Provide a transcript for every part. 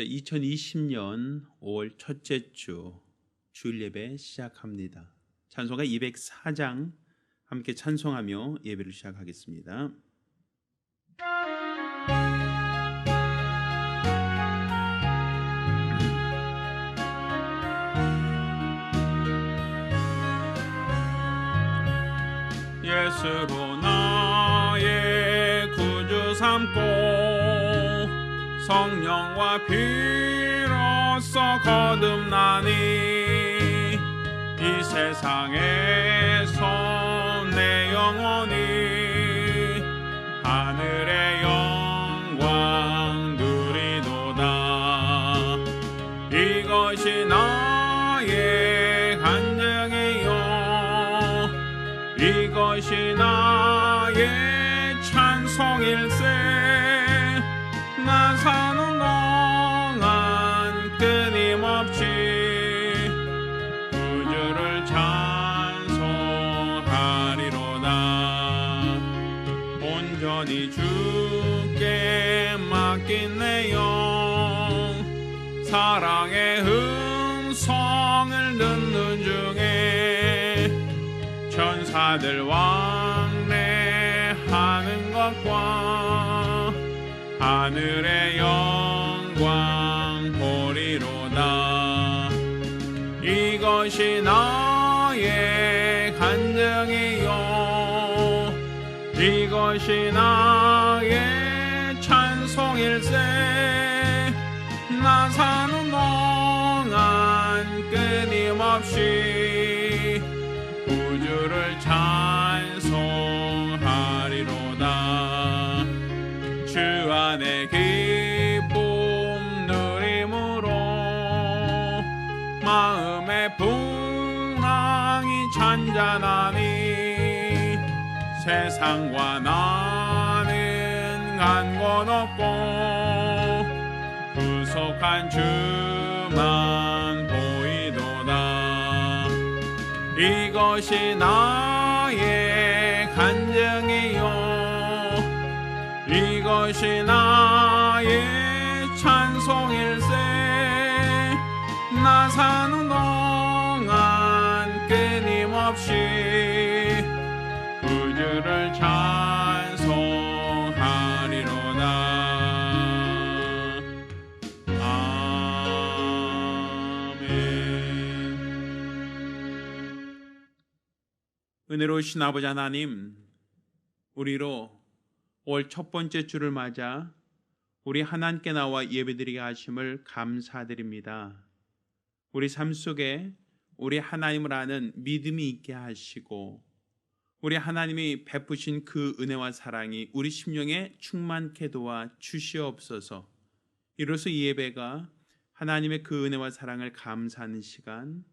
2020년 5월 첫째 주 주일 예배 시작합니다. 찬송가 204장 함께 찬송하며 예배를 시작하겠습니다. 예수로 나의 구주 삼고 성령과 피로써 거듭나니 이 세상에서 내 영혼이 하늘의 영광 누리도다. 이것이 나의 간증이요 이것이 나의 찬송일세. 나 사는 동안 끊임없이 구주를 찬송하리로다. 온전히 주께 맡긴 내 영 사랑의 음성을 듣는 중에 천사들 왕래하는 것과 하늘의 영광 보리로다. 이것이 나의 간증이요 이것이 나의 찬송일세. 나 사는 동안 끊임없이 구주를 찬송하리로다. 주 안에 기쁨 누림으로 마음의 풍랑이 잔잔하니 세상과 나는 간권 없고 구속한 주만 보이도다. 이것이 나의 간증이요 이것이 나의 찬송일세. 나 사는 동안 끊임없이 구주를 찬송하리로다. 아멘. 은혜로우신 아버지 하나님, 우리로 올 첫 번째 주를 맞아 우리 하나님께 나와 예배드리게 하심을 감사드립니다. 우리 삶 속에 우리 하나님을 아는 믿음이 있게 하시고 우리 하나님이 베푸신 그 은혜와 사랑이 우리 심령에 충만케 도와 주시옵소서. 이로써 이 예배가 하나님의 그 은혜와 사랑을 감사하는 시간,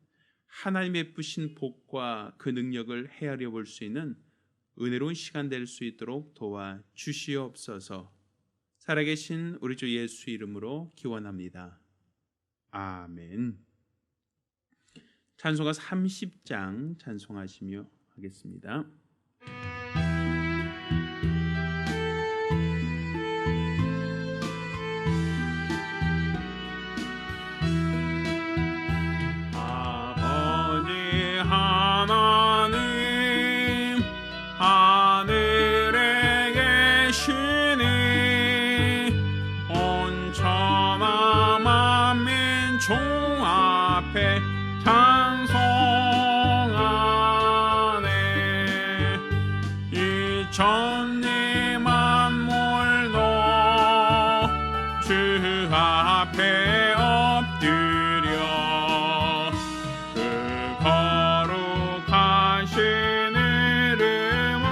하나님 베푸신 복과 그 능력을 헤아려 볼 수 있는 은혜로운 시간 될 수 있도록 도와 주시옵소서. 살아계신 우리 주 예수 이름으로 기원합니다. 아멘. 찬송가 30장 찬송하시며 하겠습니다. 아버지 하나님 하늘에 계시니 온 천하 만민 종 앞에 찬송하네. 이 천지 만물도 주 앞에 엎드려 그 거룩하신 이름을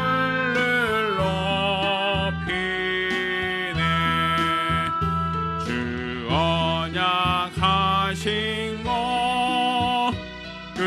높이네. 주 언약하신 것 그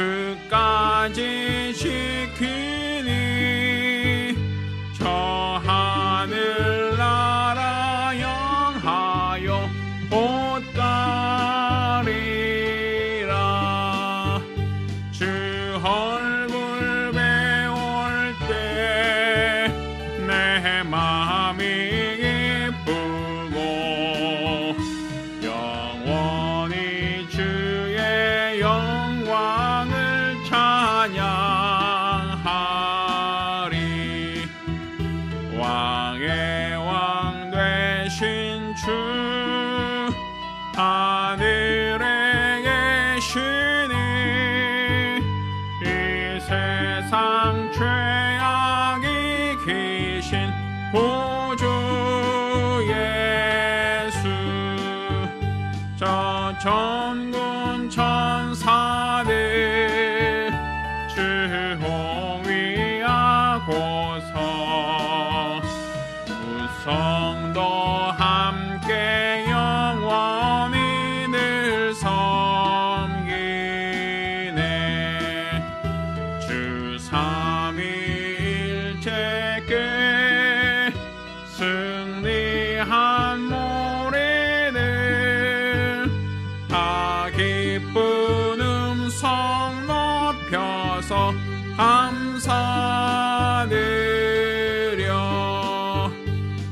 음성 높여서 감사드려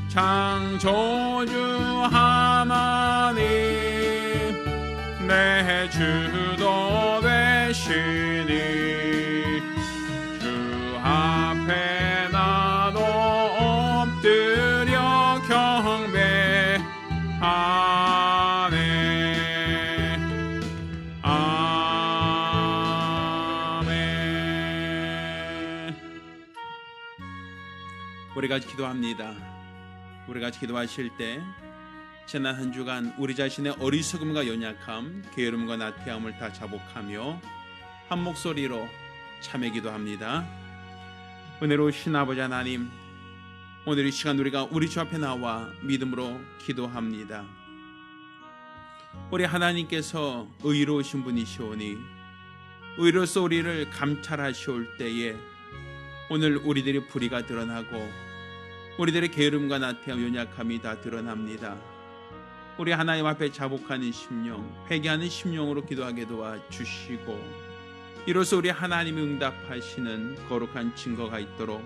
창조주 하나님 내 주도 되시니 주 앞에 나도 엎드려 경배하네. 아멘. 우리 같이 기도합니다. 우리 같이 기도하실 때 지난 한 주간 우리 자신의 어리석음과 연약함, 게으름과 나태함을 다 자복하며 한 목소리로 참회 기도합니다. 은혜로우신 아버지 하나님, 오늘 이 시간 우리가 우리 주 앞에 나와 믿음으로 기도합니다. 우리 하나님께서 의로우신 분이시오니 의로서 우리를 감찰하시올 때에 오늘 우리들의 불의가 드러나고 우리들의 게으름과 나태함, 연약함이 다 드러납니다. 우리 하나님 앞에 자복하는 심령, 회개하는 심령으로 기도하게 도와주시고 이로써 우리 하나님이 응답하시는 거룩한 증거가 있도록,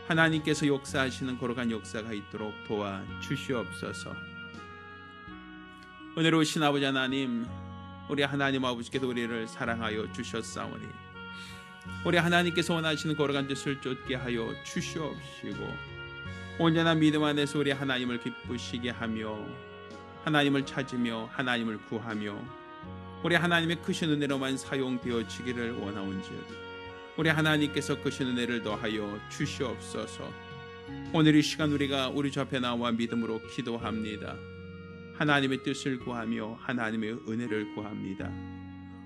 하나님께서 역사하시는 거룩한 역사가 있도록 도와주시옵소서. 은혜로우신 아버지 하나님, 우리 하나님 아버지께서 우리를 사랑하여 주셨사오니 우리 하나님께서 원하시는 거룩한 뜻을 쫓게 하여 주시옵시고 온전한 믿음 안에서 우리 하나님을 기쁘시게 하며 하나님을 찾으며 하나님을 구하며 우리 하나님의 크신 은혜로만 사용되어지기를 원하온즉 우리 하나님께서 크신 은혜를 더하여 주시옵소서. 오늘 이 시간 우리가 우리 주 앞에 나와 믿음으로 기도합니다. 하나님의 뜻을 구하며 하나님의 은혜를 구합니다.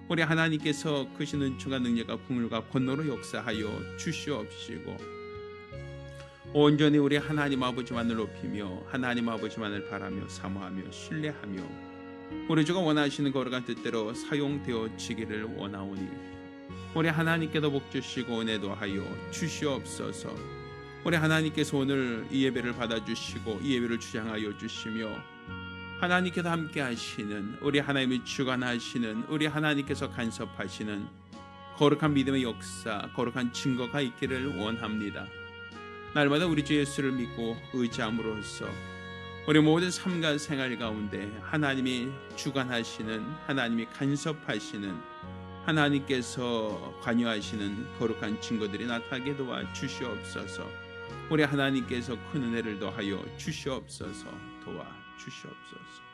우리 하나님께서 크신 은총과 능력과 국률과 권노로 역사하여 주시옵시고 온전히 우리 하나님 아버지만을 높이며 하나님 아버지만을 바라며 사모하며 신뢰하며 우리 주가 원하시는 거룩한 뜻대로 사용되어지기를 원하오니 우리 하나님께도 복 주시고 은혜도 하여 주시옵소서. 우리 하나님께서 오늘 이 예배를 받아주시고 이 예배를 주장하여 주시며 하나님께서 함께 하시는, 우리 하나님이 주관하시는, 우리 하나님께서 간섭하시는 거룩한 믿음의 역사, 거룩한 증거가 있기를 원합니다. 날마다 우리 주 예수를 믿고 의지함으로써 우리 모든 삶과 생활 가운데 하나님이 주관하시는, 하나님이 간섭하시는, 하나님께서 관여하시는 거룩한 증거들이 나타나게 도와주시옵소서. 우리 하나님께서 큰 은혜를 더하여 주시옵소서. 도와주시옵소서.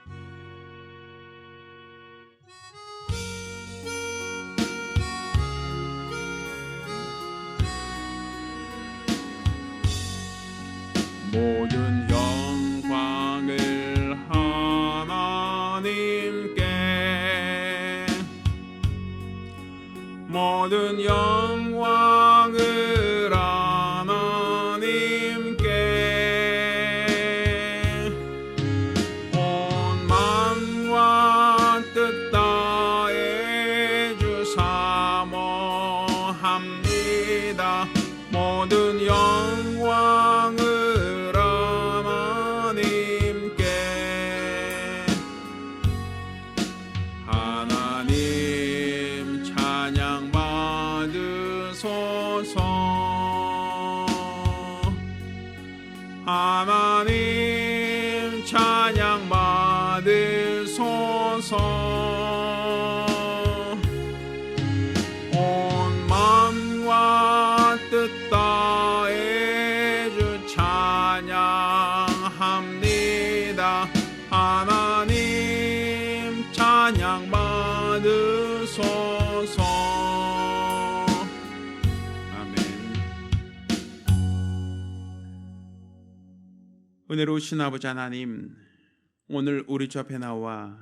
모든 영광을 하나님께, 모든 영광을 하나님께, 온 만과 뜻 다해 주 사모합니다. 모든 영광을 하나님 찬양 받으소서. 온 마음과 뜻 다해 주 찬양합니다. 하나님 찬양 받으소서. 은혜로우신 아버지 하나님, 오늘 우리 주 앞에 나와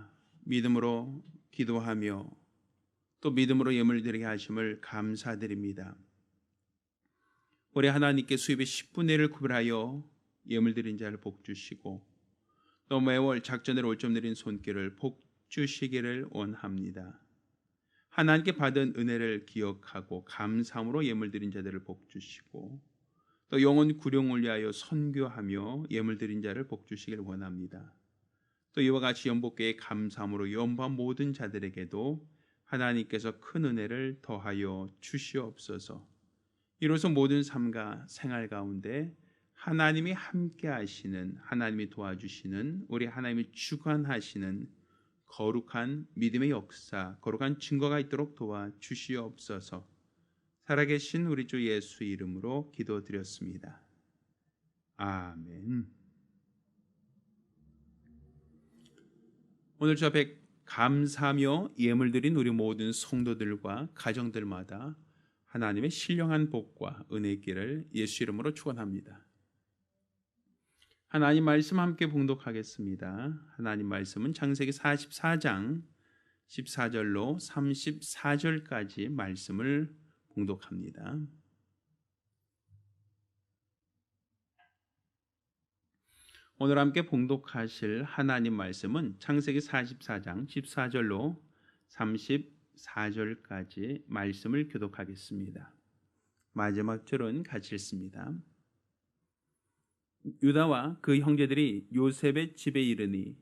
믿음으로 기도하며 또 믿음으로 예물 드리게 하심을 감사드립니다. 우리 하나님께 수입의 10분의 1을 구별하여 예물 드린 자를 복 주시고 또 매월 작전을 올점 내린 손길을 복 주시기를 원합니다. 하나님께 받은 은혜를 기억하고 감사함으로 예물 드린 자들을 복 주시고 또 영혼 구령을 위하여 선교하며 예물 드린 자를 복 주시길 원합니다. 또 이와 같이 연복교회 감사함으로 연보한 모든 자들에게도 하나님께서 큰 은혜를 더하여 주시옵소서. 이로써 모든 삶과 생활 가운데 하나님이 함께 하시는, 하나님이 도와주시는, 우리 하나님이 주관하시는 거룩한 믿음의 역사, 거룩한 증거가 있도록 도와주시옵소서. 살아계신 우리 주 예수 이름으로 기도드렸습니다. 아멘. 오늘 저 앞에 감사하며 예물 드린 우리 모든 성도들과 가정들마다 하나님의 신령한 복과 은혜의 길을 예수 이름으로 축원합니다. 하나님 말씀 함께 봉독하겠습니다. 하나님 말씀은 창세기 44장 14절로 34절까지 말씀을 봉독합니다. 오늘 함께 봉독하실 하나님 말씀은 창세기 44장 14절로 34절까지 말씀을 교독하겠습니다. 마지막 절은 같이 읽습니다. 유다와 그 형제들이 요셉의 집에 이르니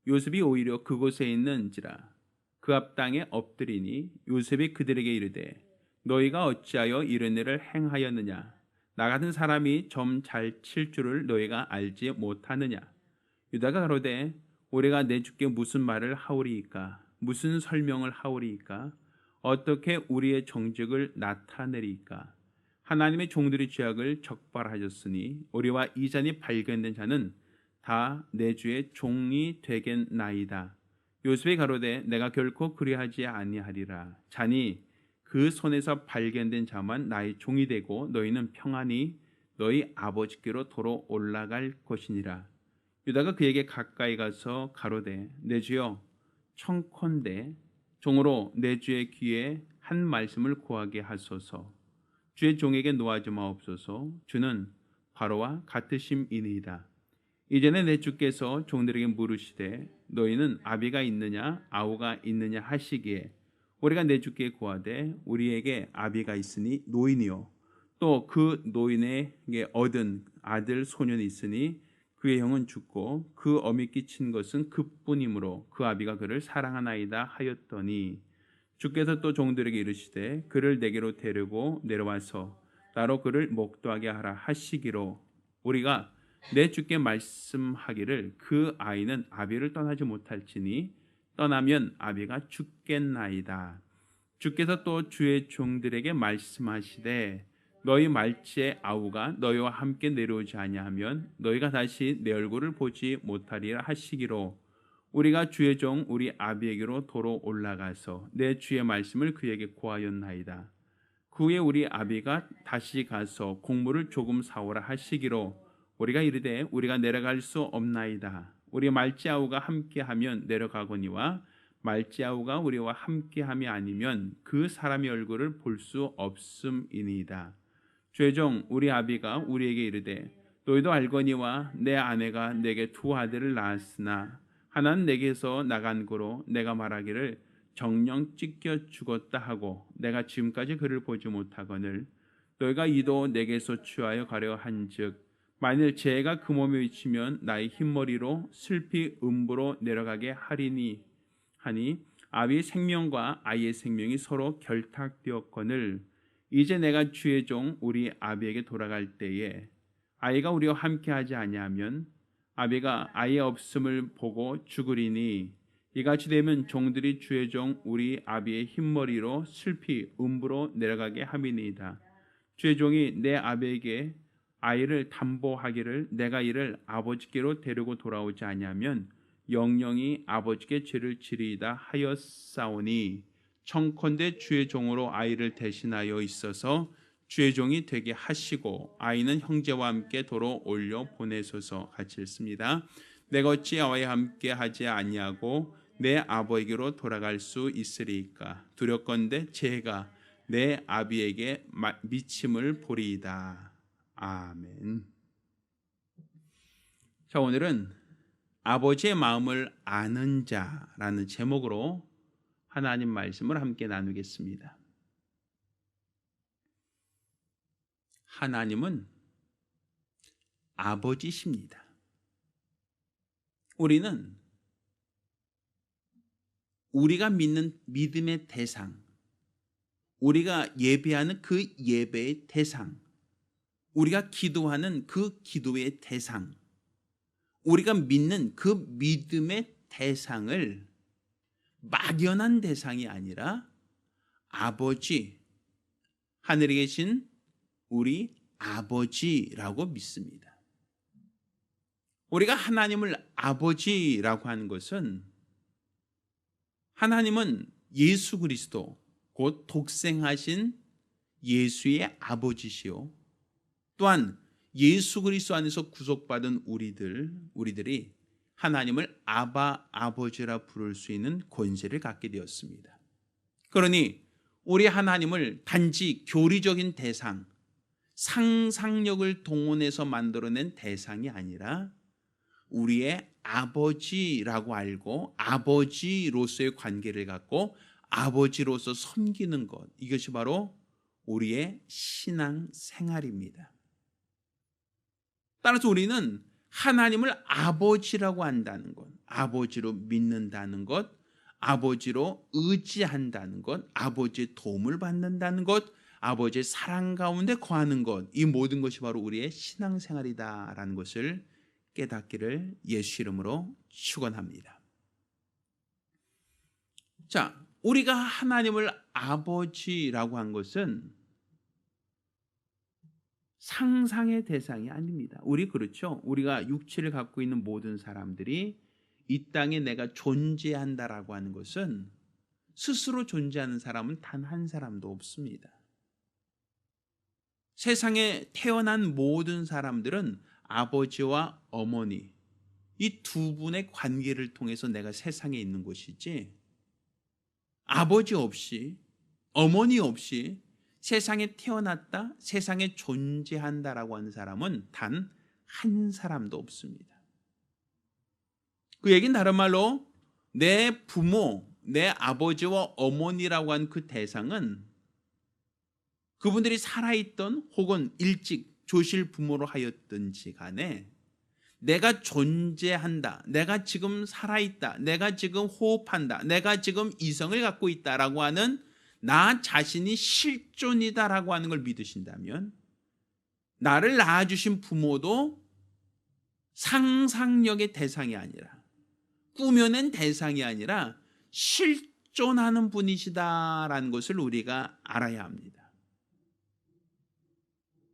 요셉이 오히려 그곳에 있는지라 그 앞 땅에 엎드리니 요셉이 그들에게 이르되 너희가 어찌하여 이런 일을 행하였느냐? 나 같은 사람이 점 잘 칠 줄을 너희가 알지 못하느냐? 유다가 가로되 우리가 내 주께 무슨 말을 하오리이까? 무슨 설명을 하오리이까? 어떻게 우리의 정직을 나타내리이까? 하나님의 종들의 죄악을 적발하셨으니 우리와 이 잔이 발견된 자는 다 내 주의 종이 되겠나이다. 요셉이 가로되 내가 결코 그리하지 아니하리라. 자니 그 손에서 발견된 자만 나의 종이 되고 너희는 평안히 너희 아버지께로 도로 올라갈 것이니라. 유다가 그에게 가까이 가서 가로되 내 주여 청컨대 종으로 내 주의 귀에 한 말씀을 고하게 하소서. 주의 종에게 노하지 마옵소서. 주는 바로와 같으심이니이다. 이전에 내 주께서 종들에게 물으시되 너희는 아비가 있느냐 아우가 있느냐 하시기에 우리가 내 주께 고하되 우리에게 아비가 있으니 노인이요 또 그 노인에게 얻은 아들 소년이 있으니 그의 형은 죽고 그 엄이 끼친 것은 그뿐이므로 그 아비가 그를 사랑하나이다 하였더니 주께서 또 종들에게 이르시되 그를 내게로 데리고 내려와서 나로 그를 목도하게 하라 하시기로 우리가 내 주께 말씀하기를 그 아이는 아비를 떠나지 못할지니 떠나면 아비가 죽겠나이다. 주께서 또 주의 종들에게 말씀하시되 너희 말지의 아우가 너희와 함께 내려오지 아니하면 너희가 다시 내 얼굴을 보지 못하리라 하시기로 우리가 주의 종 우리 아비에게로 도로 올라가서 내 주의 말씀을 그에게 고하였나이다. 그 후에 우리 아비가 다시 가서 곡물을 조금 사오라 하시기로 우리가 이르되 우리가 내려갈 수 없나이다. 우리 말지아우가 함께하면 내려가거니와 말지아우가 우리와 함께함이 아니면 그 사람의 얼굴을 볼 수 없음이니이다. 주의 종 우리 아비가 우리에게 이르되 너희도 알거니와 내 아내가 내게 두 아들을 낳았으나 하나는 내게서 나간 고로 내가 말하기를 정령 찢겨 죽었다 하고 내가 지금까지 그를 보지 못하거늘 너희가 이도 내게서 취하여 가려 한즉 만일 재해가 그 몸에 미치면 나의 흰머리로 슬피 음부로 내려가게 하리니 하니 아비의 생명과 아이의 생명이 서로 결탁되었거늘 이제 내가 주의 종 우리 아비에게 돌아갈 때에 아이가 우리와 함께하지 아니하면 아비가 아이의 없음을 보고 죽으리니 이같이 되면 종들이 주의 종 우리 아비의 흰머리로 슬피 음부로 내려가게 함이니이다. 주의 종이 내 아비에게 아이를 담보하기를 내가 이를 아버지께로 데리고 돌아오지 아니하면 영영이 아버지께 죄를 지리이다 하였사오니 청컨대 주의 종으로 아이를 대신하여 있어서 주의 종이 되게 하시고 아이는 형제와 함께 도로 올려 보내소서. 같이 읽습니다. 내가 어찌 아와 함께 하지 아니하고 내 아버지께로 돌아갈 수 있으리이까? 두렵건대 재해가 내 아비에게 미침을 보리이다. 아멘. 자, 오늘은 아버지의 마음을 아는 자라는 제목으로 하나님 말씀을 함께 나누겠습니다. 하나님은 아버지십니다. 우리는 우리가 믿는 믿음의 대상, 우리가 예배하는 그 예배의 대상, 우리가 기도하는 그 기도의 대상, 우리가 믿는 그 믿음의 대상을 막연한 대상이 아니라 아버지, 하늘에 계신 우리 아버지라고 믿습니다. 우리가 하나님을 아버지라고 하는 것은 하나님은 예수 그리스도 곧 독생하신 예수의 아버지시요, 또한 예수 그리스도 안에서 구속받은 우리들이 하나님을 아바 아버지라 부를 수 있는 권세를 갖게 되었습니다. 그러니 우리 하나님을 단지 교리적인 대상, 상상력을 동원해서 만들어낸 대상이 아니라 우리의 아버지라고 알고 아버지로서의 관계를 갖고 아버지로서 섬기는 것, 이것이 바로 우리의 신앙 생활입니다. 따라서 우리는 하나님을 아버지라고 한다는 것, 아버지로 믿는다는 것, 아버지로 의지한다는 것, 아버지의 도움을 받는다는 것, 아버지의 사랑 가운데 거하는 것, 이 모든 것이 바로 우리의 신앙생활이다라는 것을 깨닫기를 예수 이름으로 축원합니다. 자, 우리가 하나님을 아버지라고 한 것은 상상의 대상이 아닙니다. 우리 그렇죠? 우리가 육체를 갖고 있는 모든 사람들이 이 땅에 내가 존재한다라고 하는 것은 스스로 존재하는 사람은 단 한 사람도 없습니다. 세상에 태어난 모든 사람들은 아버지와 어머니, 이 두 분의 관계를 통해서 내가 세상에 있는 것이지, 아버지 없이 어머니 없이 세상에 태어났다, 세상에 존재한다라고 하는 사람은 단 한 사람도 없습니다. 그 얘기는 다른 말로 내 부모, 내 아버지와 어머니라고 한 그 대상은 그분들이 살아있던 혹은 일찍 조실 부모로 하였든지 간에 내가 존재한다, 내가 지금 살아있다, 내가 지금 호흡한다, 내가 지금 이성을 갖고 있다라고 하는 나 자신이 실존이다라고 하는 걸 믿으신다면 나를 낳아주신 부모도 상상력의 대상이 아니라 꾸며낸 대상이 아니라 실존하는 분이시다라는 것을 우리가 알아야 합니다.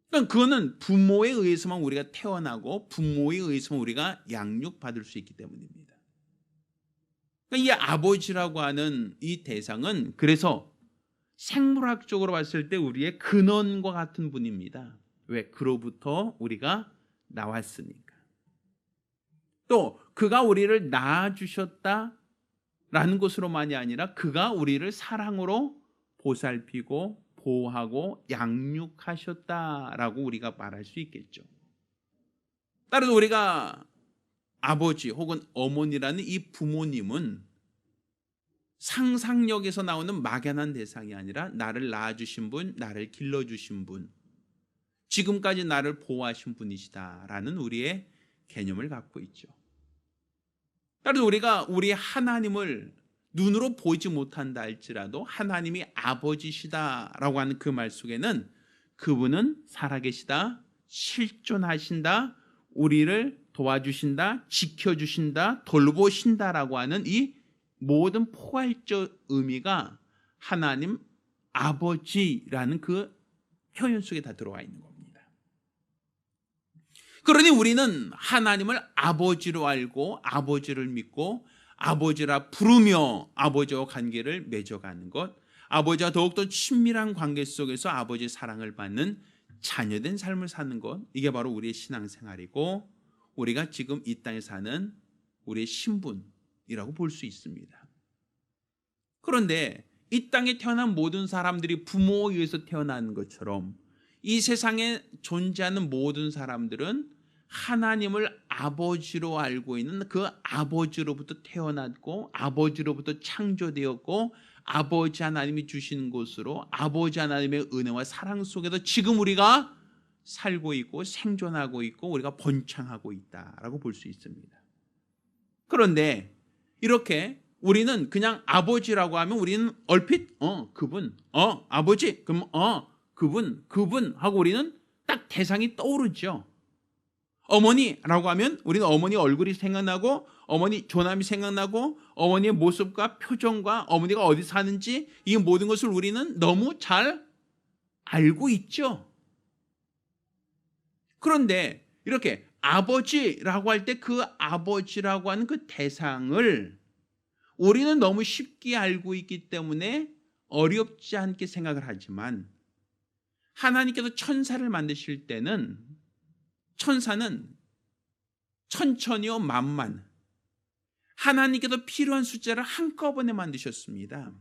그러니까 그거는 부모에 의해서만 우리가 태어나고 부모에 의해서만 우리가 양육받을 수 있기 때문입니다. 그러니까 이 아버지라고 하는 이 대상은 그래서 생물학적으로 봤을 때 우리의 근원과 같은 분입니다. 왜? 그로부터 우리가 나왔으니까. 또 그가 우리를 낳아주셨다라는 것으로만이 아니라 그가 우리를 사랑으로 보살피고 보호하고 양육하셨다라고 우리가 말할 수 있겠죠. 따라서 우리가 아버지 혹은 어머니라는 이 부모님은 상상력에서 나오는 막연한 대상이 아니라 나를 낳아주신 분, 나를 길러주신 분, 지금까지 나를 보호하신 분이시다라는 우리의 개념을 갖고 있죠. 따라서 우리가 우리 하나님을 눈으로 보지 못한다 할지라도 하나님이 아버지시다라고 하는 그 말 속에는 그분은 살아계시다, 실존하신다, 우리를 도와주신다, 지켜주신다, 돌보신다라고 하는 이 모든 포괄적 의미가 하나님 아버지라는 그 표현 속에 다 들어와 있는 겁니다. 그러니 우리는 하나님을 아버지로 알고 아버지를 믿고 아버지라 부르며 아버지와 관계를 맺어가는 것, 아버지와 더욱더 친밀한 관계 속에서 아버지의 사랑을 받는 자녀된 삶을 사는 것, 이게 바로 우리의 신앙생활이고 우리가 지금 이 땅에 사는 우리의 신분이라고 볼 수 있습니다. 그런데 이 땅에 태어난 모든 사람들이 부모에 의해서 태어나는 것처럼 이 세상에 존재하는 모든 사람들은 하나님을 아버지로 알고 있는 그 아버지로부터 태어났고 아버지로부터 창조되었고 아버지 하나님이 주시는 곳으로 아버지 하나님의 은혜와 사랑 속에서 지금 우리가 살고 있고 생존하고 있고 우리가 번창하고 있다라고 볼 수 있습니다. 그런데 이렇게 우리는 그냥 아버지라고 하면 우리는 얼핏 그분, 아버지, 그럼 그분 하고 우리는 딱 대상이 떠오르죠. 어머니라고 하면 우리는 어머니 얼굴이 생각나고 어머니 조남이 생각나고 어머니의 모습과 표정과 어머니가 어디 사는지 이 모든 것을 우리는 너무 잘 알고 있죠. 그런데 이렇게 아버지라고 할 때 그 아버지라고 하는 그 대상을 우리는 너무 쉽게 알고 있기 때문에 어렵지 않게 생각을 하지만 하나님께서 천사를 만드실 때는 천사는 천천히요 만만 하나님께서 필요한 숫자를 한꺼번에 만드셨습니다.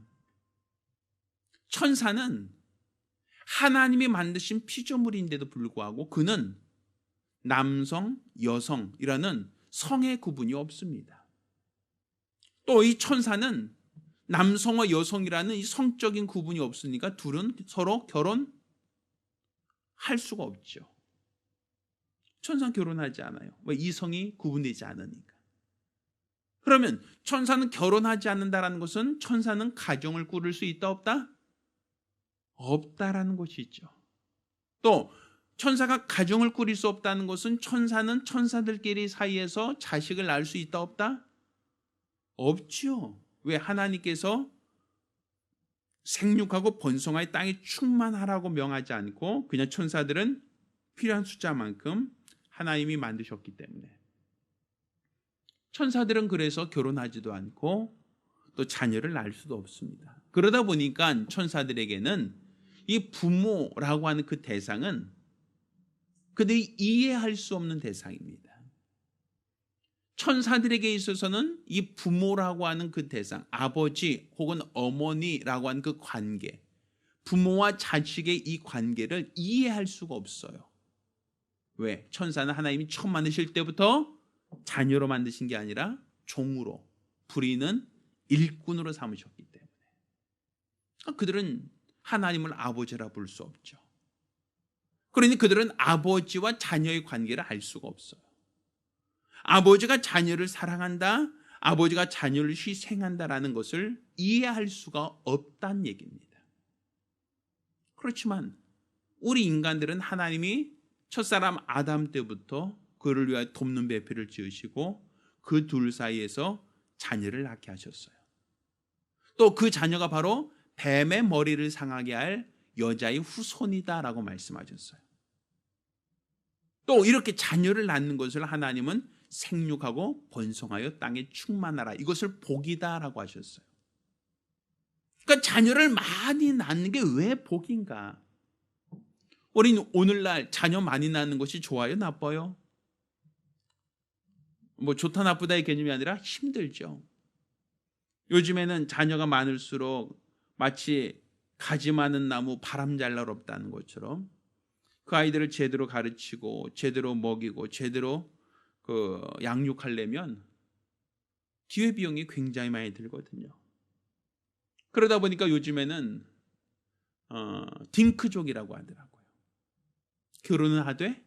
천사는 하나님이 만드신 피조물인데도 불구하고 그는 남성, 여성이라는 성의 구분이 없습니다. 또 이 천사는 남성과 여성이라는 이 성적인 구분이 없으니까 둘은 서로 결혼할 수가 없죠. 천사는 결혼하지 않아요. 왜? 이성이 구분되지 않으니까. 그러면 천사는 결혼하지 않는다라는 것은 천사는 가정을 꾸릴 수 있다 없다? 없다라는 것이죠. 또 천사가 가정을 꾸릴 수 없다는 것은 천사는 천사들끼리 사이에서 자식을 낳을 수 있다 없다? 없죠. 왜? 하나님께서 생육하고 번성하여 땅에 충만하라고 명하지 않고 그냥 천사들은 필요한 숫자만큼 하나님이 만드셨기 때문에 천사들은 그래서 결혼하지도 않고 또 자녀를 낳을 수도 없습니다. 그러다 보니까 천사들에게는 이 부모라고 하는 그 대상은 그들이 이해할 수 없는 대상입니다. 천사들에게 있어서는 이 부모라고 하는 그 대상, 아버지 혹은 어머니라고 하는 그 관계, 부모와 자식의 이 관계를 이해할 수가 없어요. 왜? 천사는 하나님이 처음 만드실 때부터 자녀로 만드신 게 아니라 종으로, 부리는 일꾼으로 삼으셨기 때문에 그들은 하나님을 아버지라 부를 수 없죠. 그러니 그들은 아버지와 자녀의 관계를 알 수가 없어요. 아버지가 자녀를 사랑한다, 아버지가 자녀를 희생한다라는 것을 이해할 수가 없다는 얘기입니다. 그렇지만 우리 인간들은 하나님이 첫사람 아담 때부터 그를 위하여 돕는 배필을 지으시고 그 둘 사이에서 자녀를 낳게 하셨어요. 또 그 자녀가 바로 뱀의 머리를 상하게 할 여자의 후손이다라고 말씀하셨어요. 또 이렇게 자녀를 낳는 것을 하나님은 생육하고 번성하여 땅에 충만하라, 이것을 복이다라고 하셨어요. 그러니까 자녀를 많이 낳는 게 왜 복인가? 우리는 오늘날 자녀 많이 낳는 것이 좋아요, 나빠요? 뭐 좋다 나쁘다의 개념이 아니라 힘들죠. 요즘에는 자녀가 많을수록 마치 가지 많은 나무 바람 잘 날 없다는 것처럼 그 아이들을 제대로 가르치고 제대로 먹이고 제대로 양육하려면 기회 비용이 굉장히 많이 들거든요. 그러다 보니까 요즘에는 딩크족이라고 하더라고요. 결혼을 하되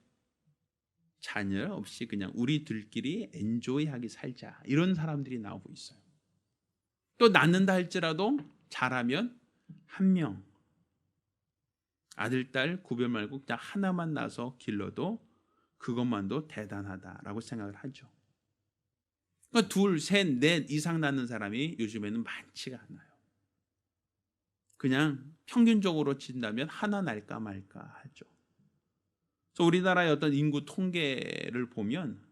자녀 없이 그냥 우리들끼리 엔조이하게 살자, 이런 사람들이 나오고 있어요. 또 낳는다 할지라도 잘하면 한 명, 아들, 딸 구별 말고 그냥 하나만 낳아서 길러도 그것만도 대단하다라고 생각을 하죠. 그러니까 둘, 셋, 넷 이상 낳는 사람이 요즘에는 많지가 않아요. 그냥 평균적으로 친다면 하나 날까 말까 하죠. 그래서 우리나라의 어떤 인구 통계를 보면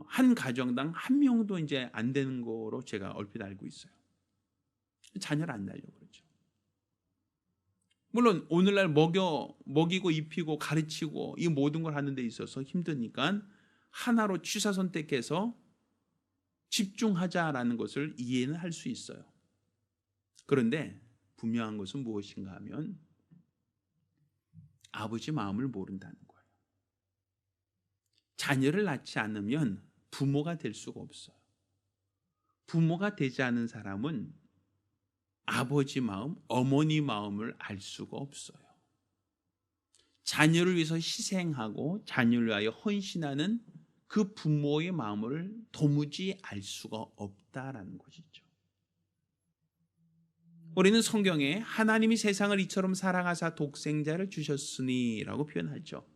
한 가정당 한 명도 이제 안 되는 거로 제가 얼핏 알고 있어요. 자녀를 안 낳으려고 그러죠. 물론 오늘날 먹이고 입히고 가르치고 이 모든 걸 하는 데 있어서 힘드니까 하나로 취사 선택해서 집중하자라는 것을 이해는 할 수 있어요. 그런데 분명한 것은 무엇인가 하면 아버지 마음을 모른다는 거예요. 자녀를 낳지 않으면 부모가 될 수가 없어요. 부모가 되지 않은 사람은 아버지 마음, 어머니 마음을 알 수가 없어요. 자녀를 위해서 희생하고 자녀를 위하여 헌신하는 그 부모의 마음을 도무지 알 수가 없다라는 것이죠. 우리는 성경에 하나님이 세상을 이처럼 사랑하사 독생자를 주셨으니라고 표현하죠.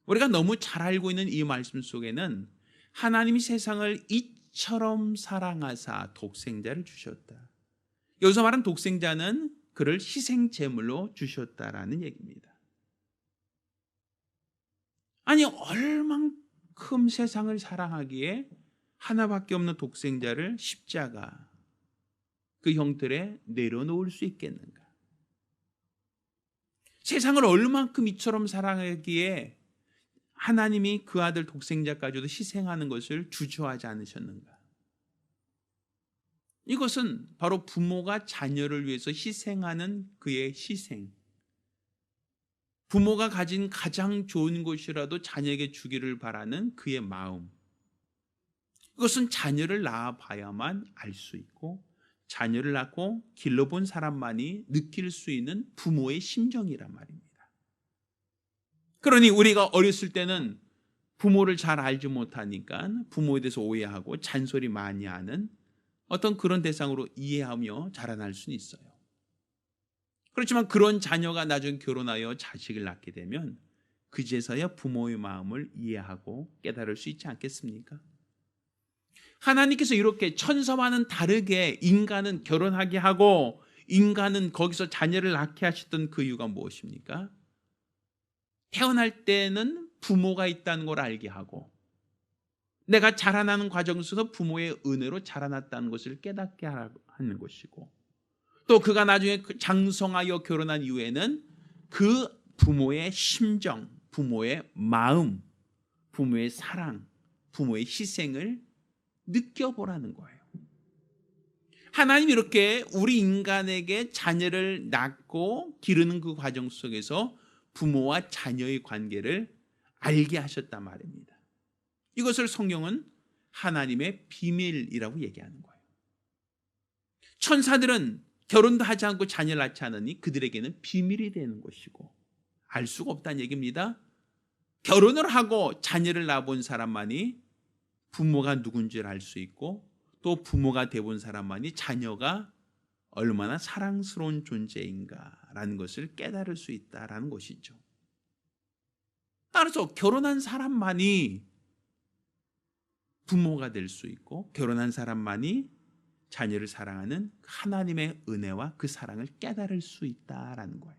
우리가 너무 잘 알고 있는 이 말씀 속에는 하나님이 세상을 이처럼 사랑하사 독생자를 주셨다. 여기서 말한 독생자는 그를 희생 제물로 주셨다라는 얘기입니다. 아니 얼만큼 세상을 사랑하기에 하나밖에 없는 독생자를 십자가 그 형틀에 내려놓을 수 있겠는가? 세상을 얼만큼 이처럼 사랑하기에 하나님이 그 아들 독생자까지도 희생하는 것을 주저하지 않으셨는가? 이것은 바로 부모가 자녀를 위해서 희생하는 그의 희생. 부모가 가진 가장 좋은 것이라도 자녀에게 주기를 바라는 그의 마음. 이것은 자녀를 낳아봐야만 알 수 있고 자녀를 낳고 길러본 사람만이 느낄 수 있는 부모의 심정이란 말입니다. 그러니 우리가 어렸을 때는 부모를 잘 알지 못하니까 부모에 대해서 오해하고 잔소리 많이 하는 어떤 그런 대상으로 이해하며 자라날 수는 있어요. 그렇지만 그런 자녀가 나중에 결혼하여 자식을 낳게 되면 그제서야 부모의 마음을 이해하고 깨달을 수 있지 않겠습니까? 하나님께서 이렇게 천사와는 다르게 인간은 결혼하게 하고 인간은 거기서 자녀를 낳게 하셨던 그 이유가 무엇입니까? 태어날 때는 부모가 있다는 걸 알게 하고 내가 자라나는 과정 속에서 부모의 은혜로 자라났다는 것을 깨닫게 하는 것이고 또 그가 나중에 장성하여 결혼한 이후에는 그 부모의 심정, 부모의 마음, 부모의 사랑, 부모의 희생을 느껴보라는 거예요. 하나님이 이렇게 우리 인간에게 자녀를 낳고 기르는 그 과정 속에서 부모와 자녀의 관계를 알게 하셨단 말입니다. 이것을 성경은 하나님의 비밀이라고 얘기하는 거예요. 천사들은 결혼도 하지 않고 자녀를 낳지 않으니 그들에게는 비밀이 되는 것이고 알 수가 없다는 얘기입니다. 결혼을 하고 자녀를 낳아본 사람만이 부모가 누군지를 알 수 있고 또 부모가 돼본 사람만이 자녀가 얼마나 사랑스러운 존재인가라는 것을 깨달을 수 있다라는 것이죠. 따라서 결혼한 사람만이 부모가 될 수 있고 결혼한 사람만이 자녀를 사랑하는 하나님의 은혜와 그 사랑을 깨달을 수 있다라는 거예요.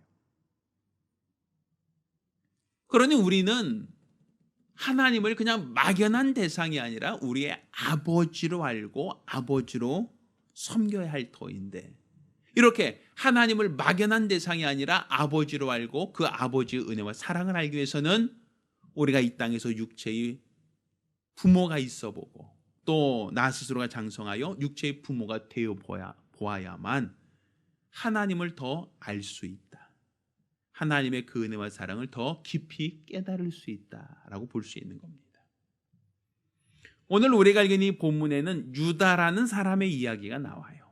그러니 우리는 하나님을 그냥 막연한 대상이 아니라 우리의 아버지로 알고 아버지로 섬겨야 할 터인데 이렇게 하나님을 막연한 대상이 아니라 아버지로 알고 그 아버지의 은혜와 사랑을 알기 위해서는 우리가 이 땅에서 육체의 부모가 있어 보고 또 나 스스로가 장성하여 육체의 부모가 되어 보아야만 하나님을 더 알 수 있다. 하나님의 그 은혜와 사랑을 더 깊이 깨달을 수 있다라고 볼 수 있는 겁니다. 오늘 우리가 읽은 이 본문에는 유다라는 사람의 이야기가 나와요.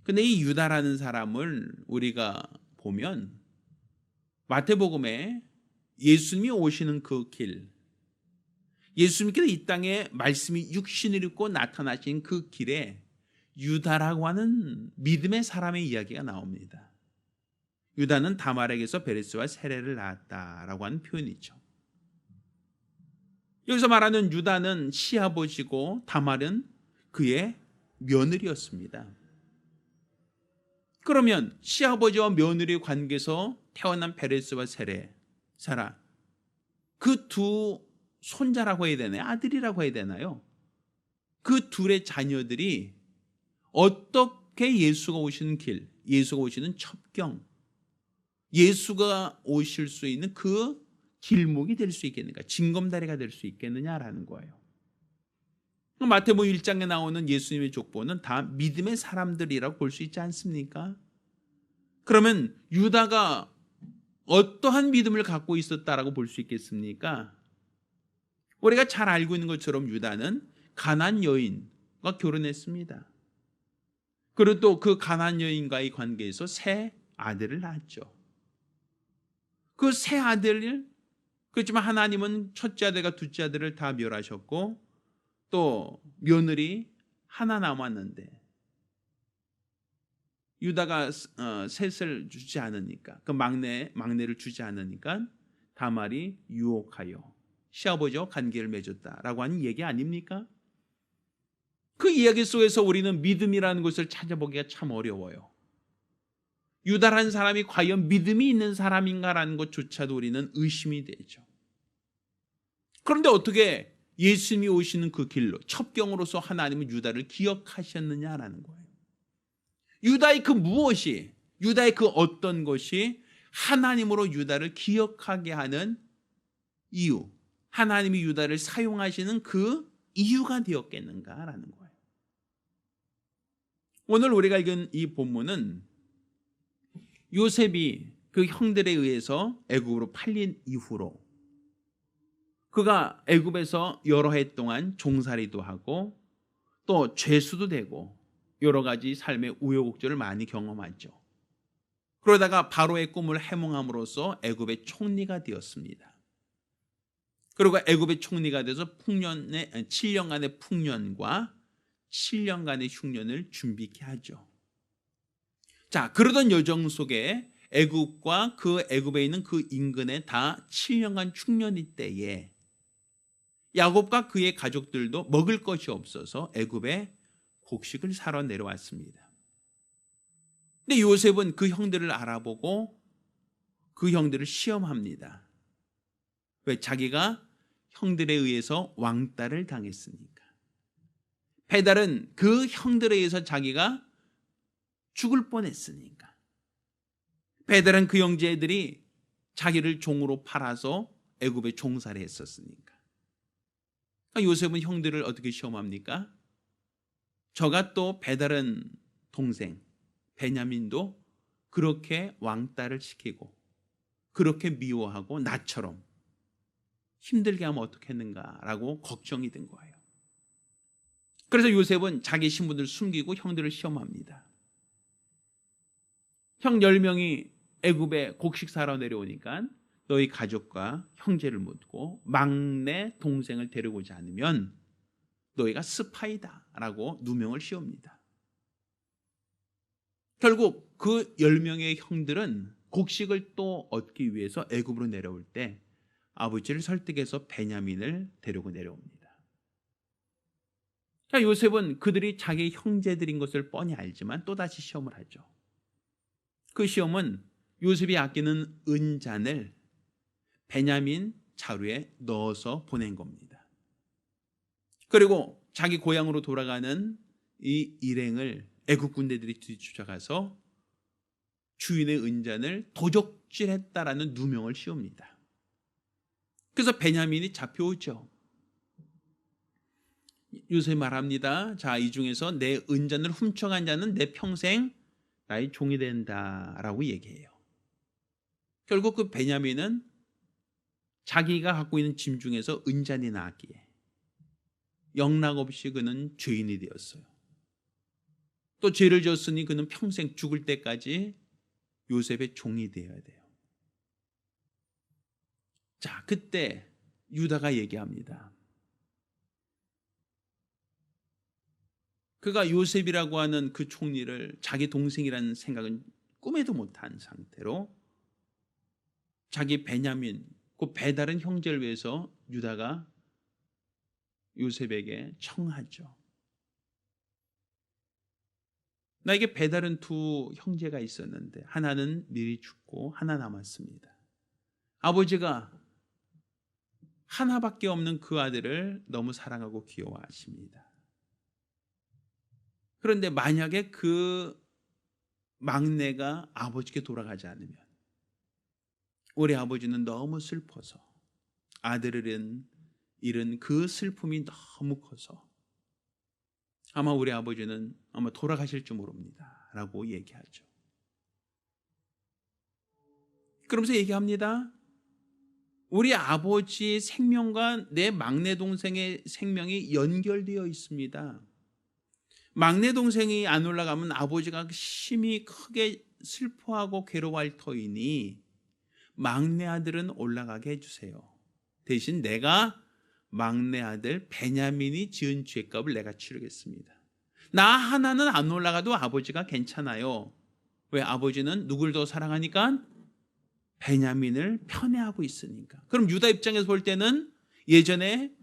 근데 이 유다라는 사람을 우리가 보면 마태복음에 예수님이 오시는 그 길, 예수님께서 이 땅에 말씀이 육신을 입고 나타나신 그 길에 유다라고 하는 믿음의 사람의 이야기가 나옵니다. 유다는 다말에게서 베레스와 세레를 낳았다라고 하는 표현이죠. 여기서 말하는 유다는 시아버지고 다말은 그의 며느리였습니다. 그러면 시아버지와 며느리 관계에서 태어난 베레스와 세레, 사라, 그 두 손자라고 해야 되나요? 아들이라고 해야 되나요? 그 둘의 자녀들이 어떻게 예수가 오시는 길, 예수가 오시는 첩경, 예수가 오실 수 있는 그 길목이 될 수 있겠는가, 징검다리가 될 수 있겠느냐라는 거예요. 마태복음 1장에 나오는 예수님의 족보는 다 믿음의 사람들이라고 볼 수 있지 않습니까? 그러면 유다가 어떠한 믿음을 갖고 있었다라고 볼 수 있겠습니까? 우리가 잘 알고 있는 것처럼 유다는 가나안 여인과 결혼했습니다. 그리고 또 그 가나안 여인과의 관계에서 세 아들을 낳았죠. 그 세 아들을 그렇지만 하나님은 첫째 아들과 둘째 아들을 다 멸하셨고 또 며느리 하나 남았는데 유다가 셋을 주지 않으니까 그 막내를 주지 않으니까 다말이 유혹하여 시아버지와 관계를 맺었다라고 하는 얘기 아닙니까? 그 이야기 속에서 우리는 믿음이라는 것을 찾아보기가 참 어려워요. 유다라는 사람이 과연 믿음이 있는 사람인가라는 것조차도 우리는 의심이 되죠. 그런데 어떻게 예수님이 오시는 그 길로 첩경으로서 하나님은 유다를 기억하셨느냐라는 거예요. 유다의 그 무엇이, 유다의 그 어떤 것이 하나님으로 유다를 기억하게 하는 이유, 하나님이 유다를 사용하시는 그 이유가 되었겠는가라는 거예요. 오늘 우리가 읽은 이 본문은 요셉이 그 형들에 의해서 애굽으로 팔린 이후로 그가 애굽에서 여러 해 동안 종살이도 하고 또 죄수도 되고 여러 가지 삶의 우여곡절을 많이 경험하죠. 그러다가 바로의 꿈을 해몽함으로써 애굽의 총리가 되었습니다. 그리고 애굽의 총리가 돼서 7년간의 풍년과 7년간의 흉년을 준비케 하죠. 자, 그러던 여정 속에 애굽과 그 애굽에 있는 그 인근에 다 7년간 흉년이 때에 야곱과 그의 가족들도 먹을 것이 없어서 애굽에 곡식을 사러 내려왔습니다. 근데 요셉은 그 형들을 알아보고 그 형들을 시험합니다. 왜? 자기가 형들에 의해서 왕따를 당했으니까. 배달은 그 형들에 의해서 자기가 죽을 뻔했으니까. 배달은 그 형제들이 자기를 종으로 팔아서 애굽에 종살이 했었으니까. 그러니까 요셉은 형들을 어떻게 시험합니까? 저가 또 배달은 동생 베냐민도 그렇게 왕따를 시키고 그렇게 미워하고 나처럼 힘들게 하면 어떻겠는가라고 걱정이 된 거예요. 그래서 요셉은 자기 신분을 숨기고 형들을 시험합니다. 형 10명이 애굽에 곡식 사러 내려오니까 너희 가족과 형제를 묻고 막내 동생을 데려오지 않으면 너희가 스파이다 라고 누명을 씌웁니다. 결국 그 10명의 형들은 곡식을 또 얻기 위해서 애굽으로 내려올 때 아버지를 설득해서 베냐민을 데리고 내려옵니다. 그러니까 요셉은 그들이 자기 형제들인 것을 뻔히 알지만 또다시 시험을 하죠. 그 시험은 요셉이 아끼는 은잔을 베냐민 자루에 넣어서 보낸 겁니다. 그리고 자기 고향으로 돌아가는 이 일행을 애국 군대들이 뒤쫓아가서 주인의 은잔을 도적질했다라는 누명을 씌웁니다. 그래서 베냐민이 잡혀오죠. 요셉 말합니다. 자, 이 중에서 내 은잔을 훔쳐간 자는 내 평생 나의 종이 된다라고 얘기해요. 결국 그 베냐민은 자기가 갖고 있는 짐 중에서 은잔이 나왔기에 영락없이 그는 죄인이 되었어요. 또 죄를 졌으니 그는 평생 죽을 때까지 요셉의 종이 되어야 돼요. 자, 그때 유다가 얘기합니다. 그가 요셉이라고 하는 그 총리를 자기 동생이라는 생각은 꿈에도 못한 상태로 자기 베냐민, 그 배다른 형제를 위해서 유다가 요셉에게 청하죠. 나에게 배다른 두 형제가 있었는데 하나는 미리 죽고 하나 남았습니다. 아버지가 하나밖에 없는 그 아들을 너무 사랑하고 귀여워하십니다. 그런데 만약에 그 막내가 아버지께 돌아가지 않으면 우리 아버지는 너무 슬퍼서 아들을 잃은 그 슬픔이 너무 커서 아마 우리 아버지는 아마 돌아가실 줄 모릅니다 라고 얘기하죠. 그러면서 얘기합니다. 우리 아버지의 생명과 내 막내 동생의 생명이 연결되어 있습니다. 막내 동생이 안 올라가면 아버지가 심히 크게 슬퍼하고 괴로워할 터이니 막내 아들은 올라가게 해주세요. 대신 내가 막내 아들 베냐민이 지은 죄값을 내가 치르겠습니다. 나 하나는 안 올라가도 아버지가 괜찮아요. 왜? 아버지는 누굴 더 사랑하니까? 베냐민을 편애하고 있으니까. 그럼 유다 입장에서 볼 때는 예전에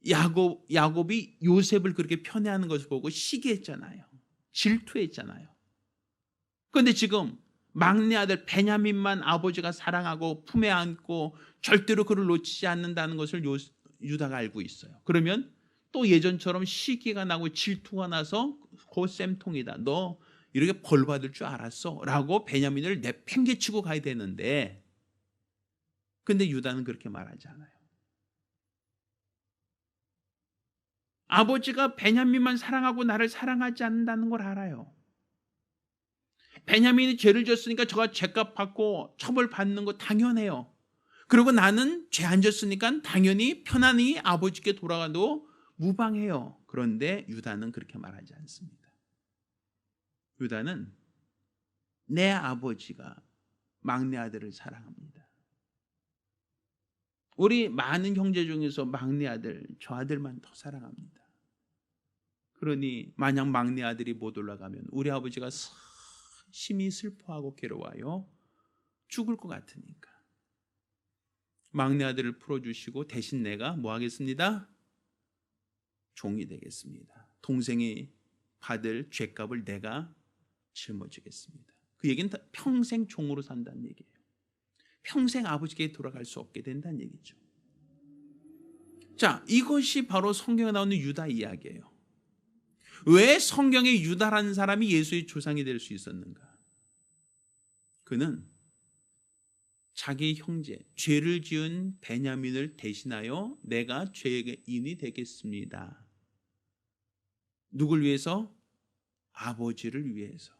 야곱이 요셉을 그렇게 편애하는 것을 보고 시기했잖아요. 질투했잖아요. 그런데 지금 막내 아들 베냐민만 아버지가 사랑하고 품에 안고 절대로 그를 놓치지 않는다는 것을 유다가 알고 있어요. 그러면 또 예전처럼 시기가 나고 질투가 나서 그 쌤통이다. 너 이렇게 벌 받을 줄 알았어? 라고 베냐민을 내팽개치고 가야 되는데, 근데 유다는 그렇게 말하지 않아요. 아버지가 베냐민만 사랑하고 나를 사랑하지 않는다는 걸 알아요. 베냐민이 죄를 졌으니까 저가 죄값 받고 처벌 받는 거 당연해요. 그리고 나는 죄 안 졌으니까 당연히 편안히 아버지께 돌아가도 무방해요. 그런데 유다는 그렇게 말하지 않습니다. 유다는 내 아버지가 막내 아들을 사랑합니다. 우리 많은 형제 중에서 막내 아들, 저 아들만 더 사랑합니다. 그러니 만약 막내 아들이 못 올라가면 우리 아버지가 심히 슬퍼하고 괴로워요. 죽을 것 같으니까. 막내 아들을 풀어주시고 대신 내가 뭐 하겠습니다? 종이 되겠습니다. 동생이 받을 죄값을 내가 짊어지겠습니다. 그 얘기는 평생 종으로 산다는 얘기예요. 평생 아버지께 돌아갈 수 없게 된다는 얘기죠. 자, 이것이 바로 성경에 나오는 유다 이야기예요. 왜 성경에 유다라는 사람이 예수의 조상이 될 수 있었는가? 그는 자기 형제, 죄를 지은 베냐민을 대신하여 내가 죄의 인이 되겠습니다. 누굴 위해서? 아버지를 위해서.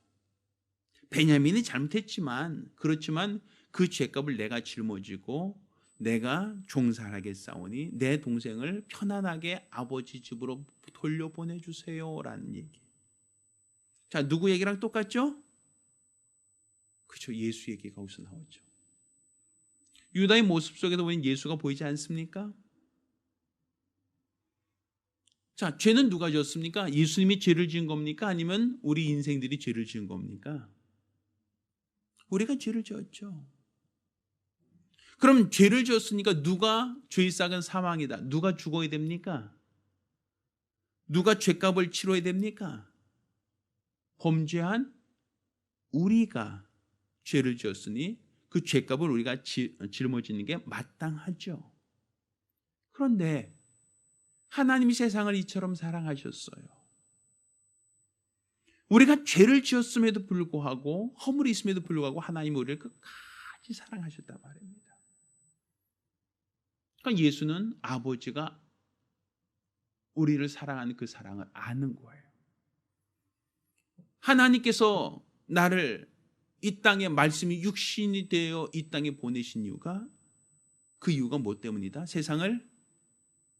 베냐민이 잘못했지만, 그렇지만 그 죄값을 내가 짊어지고 내가 종살하겠사오니 내 동생을 편안하게 아버지 집으로 돌려보내주세요 라는 얘기. 자, 누구 얘기랑 똑같죠? 그렇죠. 예수 얘기가 거기서 나오죠. 유다의 모습 속에도 보면 예수가 보이지 않습니까? 자, 죄는 누가 지었습니까? 예수님이 죄를 지은 겁니까? 아니면 우리 인생들이 죄를 지은 겁니까? 우리가 죄를 지었죠. 그럼 죄를 지었으니까 누가 죄의 싹은 사망이다. 누가 죽어야 됩니까? 누가 죄값을 치러야 됩니까? 범죄한 우리가 죄를 지었으니 그 죄값을 우리가 짊어지는 게 마땅하죠. 그런데 하나님이 세상을 이처럼 사랑하셨어요. 우리가 죄를 지었음에도 불구하고 허물이 있음에도 불구하고 하나님이 우리를 끝까지 사랑하셨단 말입니다. 그러니까 예수는 아버지가 우리를 사랑하는 그 사랑을 아는 거예요. 하나님께서 나를 이 땅에 말씀이 육신이 되어 이 땅에 보내신 이유가 그 이유가 뭐 때문이다? 세상을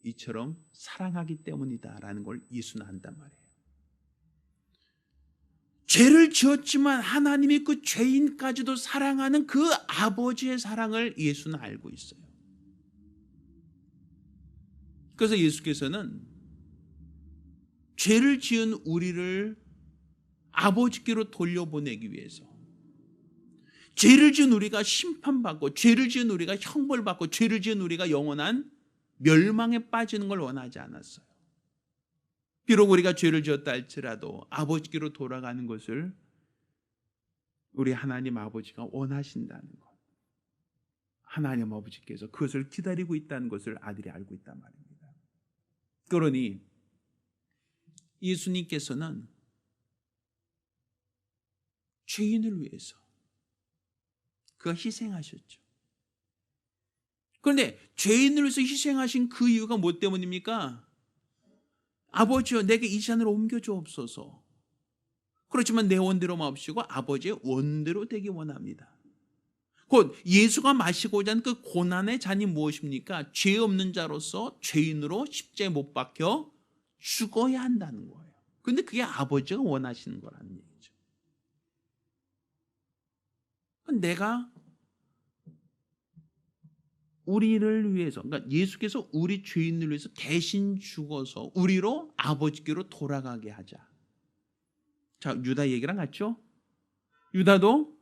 이처럼 사랑하기 때문이다라는 걸 예수는 안단 말이에요. 죄를 지었지만 하나님이 그 죄인까지도 사랑하는 그 아버지의 사랑을 예수는 알고 있어요. 그래서 예수께서는 죄를 지은 우리를 아버지께로 돌려보내기 위해서, 죄를 지은 우리가 심판받고 죄를 지은 우리가 형벌받고 죄를 지은 우리가 영원한 멸망에 빠지는 걸 원하지 않았어요. 비록 우리가 죄를 지었다 할지라도 아버지께로 돌아가는 것을 우리 하나님 아버지가 원하신다는 것, 하나님 아버지께서 그것을 기다리고 있다는 것을 아들이 알고 있단 말입니다. 그러니 예수님께서는 죄인을 위해서 그가 희생하셨죠. 그런데 죄인을 위해서 희생하신 그 이유가 뭐 때문입니까? 아버지여, 내게 이 잔을 옮겨주옵소서. 그렇지만 내 원대로 마옵시고 아버지의 원대로 되기 원합니다. 곧 예수가 마시고자 하는 그 고난의 잔이 무엇입니까? 죄 없는 자로서 죄인으로 십자가에 못 박혀 죽어야 한다는 거예요. 그런데 그게 아버지가 원하시는 거라는 얘기죠. 내가 우리를 위해서, 그러니까 예수께서 우리 죄인을 위해서 대신 죽어서 우리로 아버지께로 돌아가게 하자. 자, 유다 얘기랑 같죠? 유다도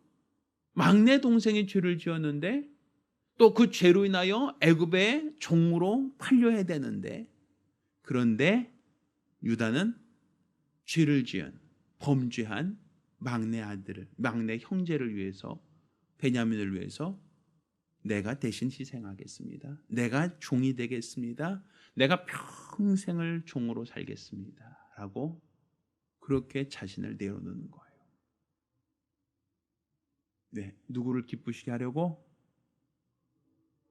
막내 동생이 죄를 지었는데 또 그 죄로 인하여 애굽의 종으로 팔려야 되는데, 그런데 유다는 죄를 지은 범죄한 막내 아들을, 막내 형제를 위해서, 베냐민을 위해서 내가 대신 희생하겠습니다. 내가 종이 되겠습니다. 내가 평생을 종으로 살겠습니다. 라고 그렇게 자신을 내어놓는 거예요. 네, 누구를 기쁘시게 하려고?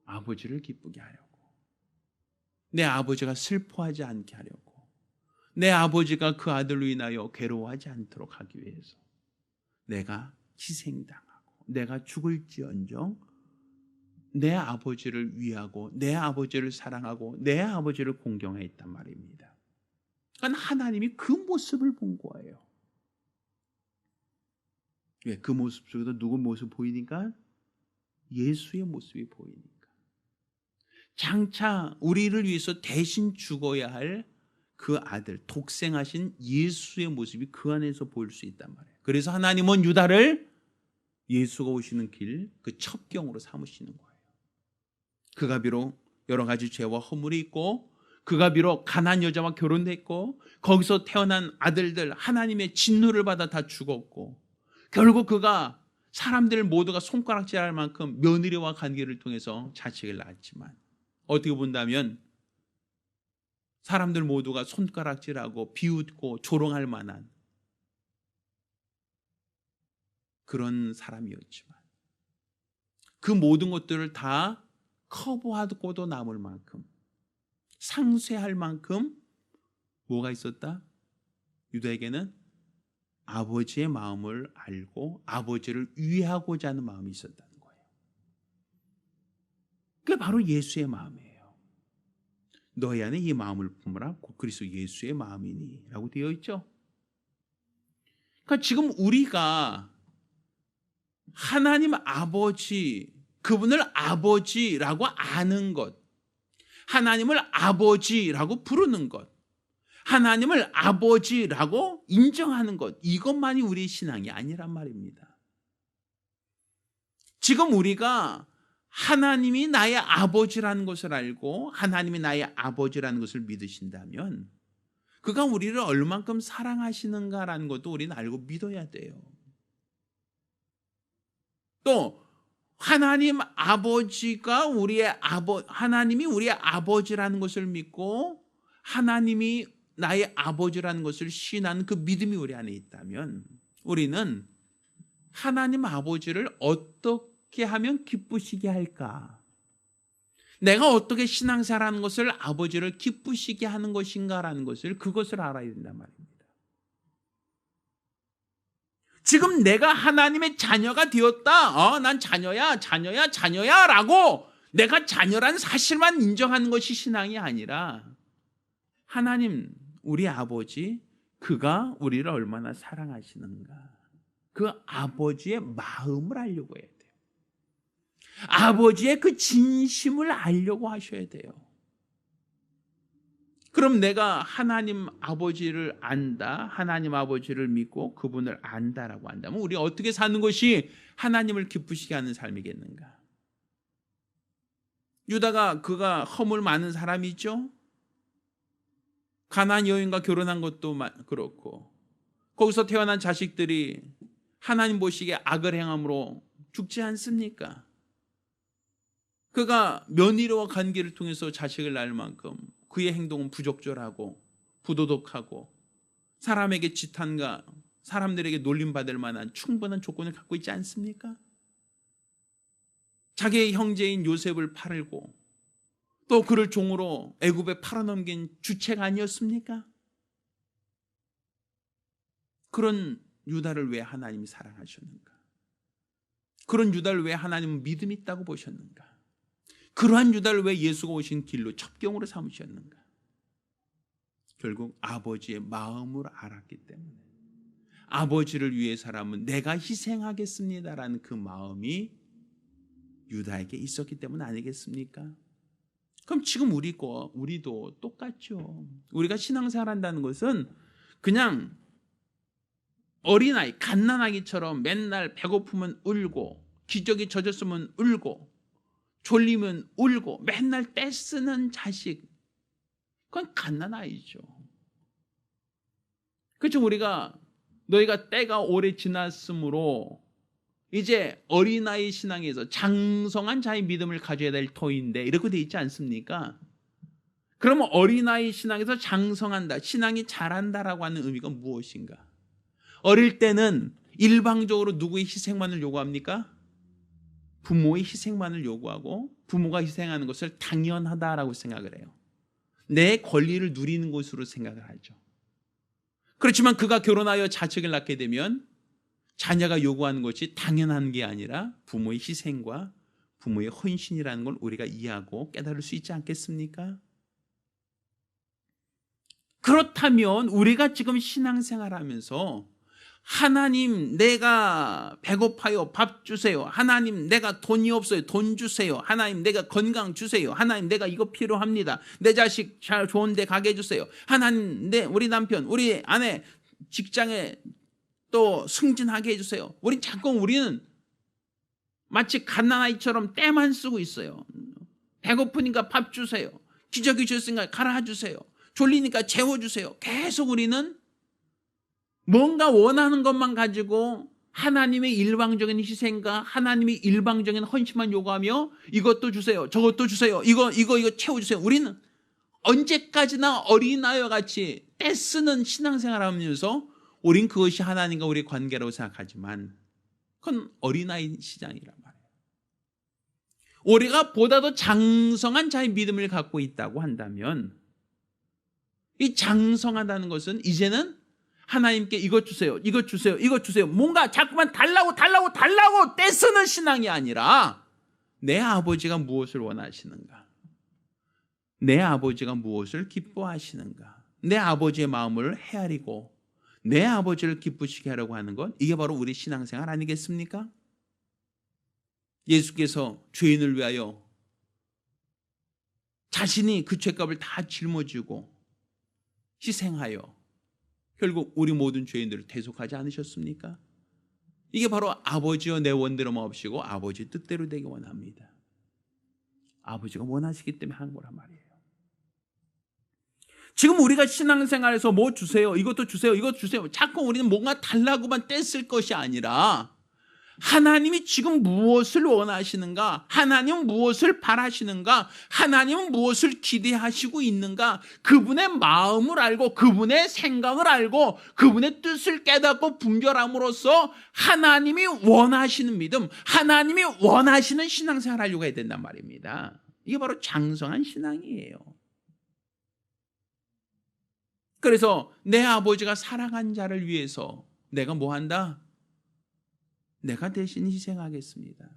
아버지를 기쁘게 하려고. 내 아버지가 슬퍼하지 않게 하려고. 내 아버지가 그 아들로 인하여 괴로워하지 않도록 하기 위해서 내가 희생당하고 내가 죽을지언정 내 아버지를 위하고 내 아버지를 사랑하고 내 아버지를 공경했단 말입니다. 그러니까 하나님이 그 모습을 본 거예요. 왜? 그 모습 속에서 누구 모습 보이니까? 예수의 모습이 보이니까. 장차 우리를 위해서 대신 죽어야 할 그 아들, 독생하신 예수의 모습이 그 안에서 보일 수 있단 말이에요. 그래서 하나님은 유다를 예수가 오시는 길, 그 첩경으로 삼으시는 거예요. 그가 비록 여러 가지 죄와 허물이 있고, 그가 비록 가난한 여자와 결혼했고, 거기서 태어난 아들들 하나님의 진노를 받아 다 죽었고, 결국 그가 사람들 모두가 손가락질할 만큼 며느리와 관계를 통해서 자식을 낳았지만, 어떻게 본다면 사람들 모두가 손가락질하고 비웃고 조롱할 만한 그런 사람이었지만, 그 모든 것들을 다 커버하고도 남을 만큼, 상쇄할 만큼 뭐가 있었다? 유다에게는 아버지의 마음을 알고 아버지를 위하고자 하는 마음이 있었다는 거예요. 그게 바로 예수의 마음이에요. 너희 안에 이 마음을 품으라 곧 그리스도 예수의 마음이니 라고 되어 있죠. 그러니까 지금 우리가 하나님 아버지, 그분을 아버지라고 아는 것, 하나님을 아버지라고 부르는 것, 하나님을 아버지라고 인정하는 것, 이것만이 우리의 신앙이 아니란 말입니다. 지금 우리가 하나님이 나의 아버지라는 것을 알고 하나님이 나의 아버지라는 것을 믿으신다면 그가 우리를 얼만큼 사랑하시는가라는 것도 우리는 알고 믿어야 돼요. 또 하나님 아버지가 하나님이 우리의 아버지라는 것을 믿고 하나님이 나의 아버지라는 것을 신하는 그 믿음이 우리 안에 있다면 우리는 하나님 아버지를 어떻게 하면 기쁘시게 할까? 내가 어떻게 신앙생활하는 것을 아버지를 기쁘시게 하는 것인가라는 것을, 그것을 알아야 된단 말입니다. 지금 내가 하나님의 자녀가 되었다. 난 자녀야 라고 내가 자녀란 사실만 인정하는 것이 신앙이 아니라 하나님, 우리 아버지, 그가 우리를 얼마나 사랑하시는가, 그 아버지의 마음을 알려고 해야 돼요. 아버지의 그 진심을 알려고 하셔야 돼요. 그럼 내가 하나님 아버지를 안다, 하나님 아버지를 믿고 그분을 안다라고 한다면 우리 어떻게 사는 것이 하나님을 기쁘시게 하는 삶이겠는가? 유다가 그가 허물 많은 사람이죠. 가나안 여인과 결혼한 것도 그렇고 거기서 태어난 자식들이 하나님 보시기에 악을 행함으로 죽지 않습니까? 그가 며느리와 관계를 통해서 자식을 낳을 만큼 그의 행동은 부적절하고 부도덕하고 사람에게 지탄과 사람들에게 놀림받을 만한 충분한 조건을 갖고 있지 않습니까? 자기의 형제인 요셉을 팔고 또 그를 종으로 애굽에 팔아넘긴 주체가 아니었습니까? 그런 유다를 왜 하나님이 사랑하셨는가? 그런 유다를 왜 하나님은 믿음이 있다고 보셨는가? 그러한 유다를 왜 예수가 오신 길로 첩경으로 삼으셨는가? 결국 아버지의 마음을 알았기 때문에 아버지를 위해 사람은 내가 희생하겠습니다라는 그 마음이 유다에게 있었기 때문 아니겠습니까? 그럼 지금 우리도 똑같죠. 우리가 신앙생활한다는 것은 그냥 어린아이, 갓난아기처럼 맨날 배고프면 울고, 기저귀 젖었으면 울고, 졸리면 울고, 맨날 떼쓰는 자식, 그건 갓난아이죠. 그렇죠. 너희가 때가 오래 지났으므로 이제 어린아이 신앙에서 장성한 자의 믿음을 가져야 될 터인데, 이렇게 돼 있지 않습니까? 그러면 어린아이 신앙에서 장성한다, 신앙이 자란다라고 하는 의미가 무엇인가? 어릴 때는 일방적으로 누구의 희생만을 요구합니까? 부모의 희생만을 요구하고, 부모가 희생하는 것을 당연하다라고 생각을 해요. 내 권리를 누리는 것으로 생각을 하죠. 그렇지만 그가 결혼하여 자식을 낳게 되면 자녀가 요구하는 것이 당연한 게 아니라 부모의 희생과 부모의 헌신이라는 걸 우리가 이해하고 깨달을 수 있지 않겠습니까? 그렇다면 우리가 지금 신앙생활하면서 하나님, 내가 배고파요, 밥 주세요. 하나님, 내가 돈이 없어요, 돈 주세요. 하나님, 내가 건강 주세요. 하나님, 내가 이거 필요합니다. 내 자식 잘 좋은 데 가게 해주세요. 하나님, 우리 남편, 우리 아내 직장에 또 승진하게 해주세요. 우리는 마치 갓난아이처럼 때만 쓰고 있어요. 배고프니까 밥 주세요. 기저귀 줬으니까 갈아주세요. 졸리니까 재워주세요. 계속 우리는 뭔가 원하는 것만 가지고 하나님의 일방적인 희생과 하나님의 일방적인 헌신만 요구하며 이것도 주세요, 저것도 주세요, 이거 채워주세요. 우리는 언제까지나 어린아이와 같이 떼쓰는 신앙생활을 하면서 우린 그것이 하나님과 우리의 관계라고 생각하지만 그건 어린아이 시장이란 말이에요. 우리가 보다 더 장성한 자의 믿음을 갖고 있다고 한다면, 이 장성하다는 것은 이제는 하나님께 이것 주세요, 이것 주세요, 이것 주세요, 뭔가 자꾸만 달라고 떼쓰는 신앙이 아니라 내 아버지가 무엇을 원하시는가, 내 아버지가 무엇을 기뻐하시는가, 내 아버지의 마음을 헤아리고 내 아버지를 기쁘시게 하려고 하는 것, 이게 바로 우리 신앙생활 아니겠습니까? 예수께서 죄인을 위하여 자신이 그 죄값을 다 짊어지고 희생하여 결국 우리 모든 죄인들을 대속하지 않으셨습니까? 이게 바로 아버지여 내 원대로 마옵시고 아버지 뜻대로 되기 원합니다. 아버지가 원하시기 때문에 하는 거란 말이에요. 지금 우리가 신앙생활에서 뭐 주세요, 이것도 주세요, 이것도 주세요, 자꾸 우리는 뭔가 달라고만 떼쓸 것이 아니라 하나님이 지금 무엇을 원하시는가, 하나님은 무엇을 바라시는가, 하나님은 무엇을 기대하시고 있는가, 그분의 마음을 알고 그분의 생각을 알고 그분의 뜻을 깨닫고 분별함으로써 하나님이 원하시는 믿음, 하나님이 원하시는 신앙생활을 하려고 해야 된단 말입니다. 이게 바로 장성한 신앙이에요. 그래서 내 아버지가 사랑한 자를 위해서 내가 뭐 한다? 내가 대신 희생하겠습니다.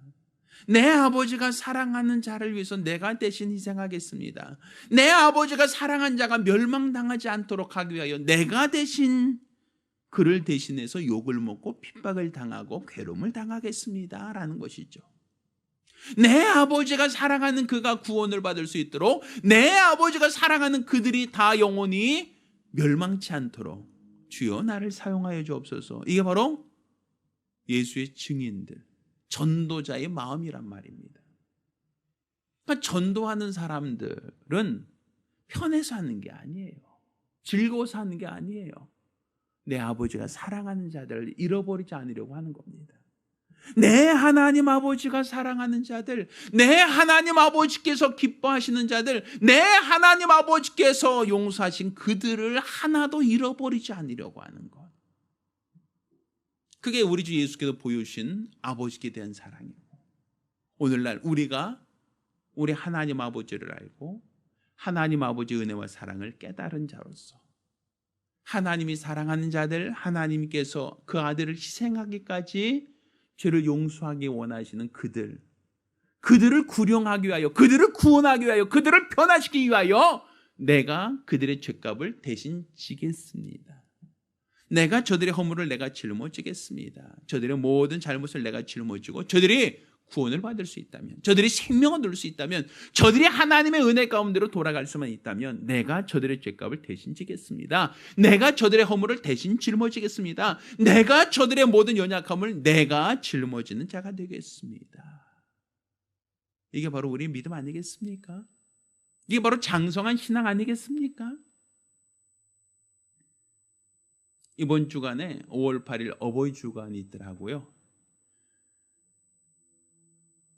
내 아버지가 사랑하는 자를 위해서 내가 대신 희생하겠습니다. 내 아버지가 사랑한 자가 멸망당하지 않도록 하기 위하여 내가 대신 그를 대신해서 욕을 먹고 핍박을 당하고 괴로움을 당하겠습니다 라는 것이죠. 내 아버지가 사랑하는 그가 구원을 받을 수 있도록, 내 아버지가 사랑하는 그들이 다 영원히 멸망치 않도록 주여 나를 사용하여 주옵소서. 이게 바로 예수의 증인들, 전도자의 마음이란 말입니다. 그러니까 전도하는 사람들은 편해서 하는 게 아니에요. 즐거워서 하는 게 아니에요. 내 아버지가 사랑하는 자들을 잃어버리지 않으려고 하는 겁니다. 내 하나님 아버지가 사랑하는 자들, 내 하나님 아버지께서 기뻐하시는 자들, 내 하나님 아버지께서 용서하신 그들을 하나도 잃어버리지 않으려고 하는 것. 그게 우리 주 예수께서 보여주신 아버지께 대한 사랑이고, 오늘날 우리가 우리 하나님 아버지를 알고 하나님 아버지의 은혜와 사랑을 깨달은 자로서 하나님이 사랑하는 자들, 하나님께서 그 아들을 희생하기까지 죄를 용서하기 원하시는 그들을 구령하기 위하여, 그들을 구원하기 위하여, 그들을 변화시키기 위하여 내가 그들의 죄값을 대신 지겠습니다. 내가 저들의 허물을 내가 짊어지겠습니다. 저들의 모든 잘못을 내가 짊어지고 저들이 구원을 받을 수 있다면, 저들이 생명을 얻을 수 있다면, 저들이 하나님의 은혜 가운데로 돌아갈 수만 있다면 내가 저들의 죄값을 대신 지겠습니다. 내가 저들의 허물을 대신 짊어지겠습니다. 내가 저들의 모든 연약함을 내가 짊어지는 자가 되겠습니다. 이게 바로 우리의 믿음 아니겠습니까? 이게 바로 장성한 신앙 아니겠습니까? 이번 주간에 5월 8일 어버이 주간이 있더라고요.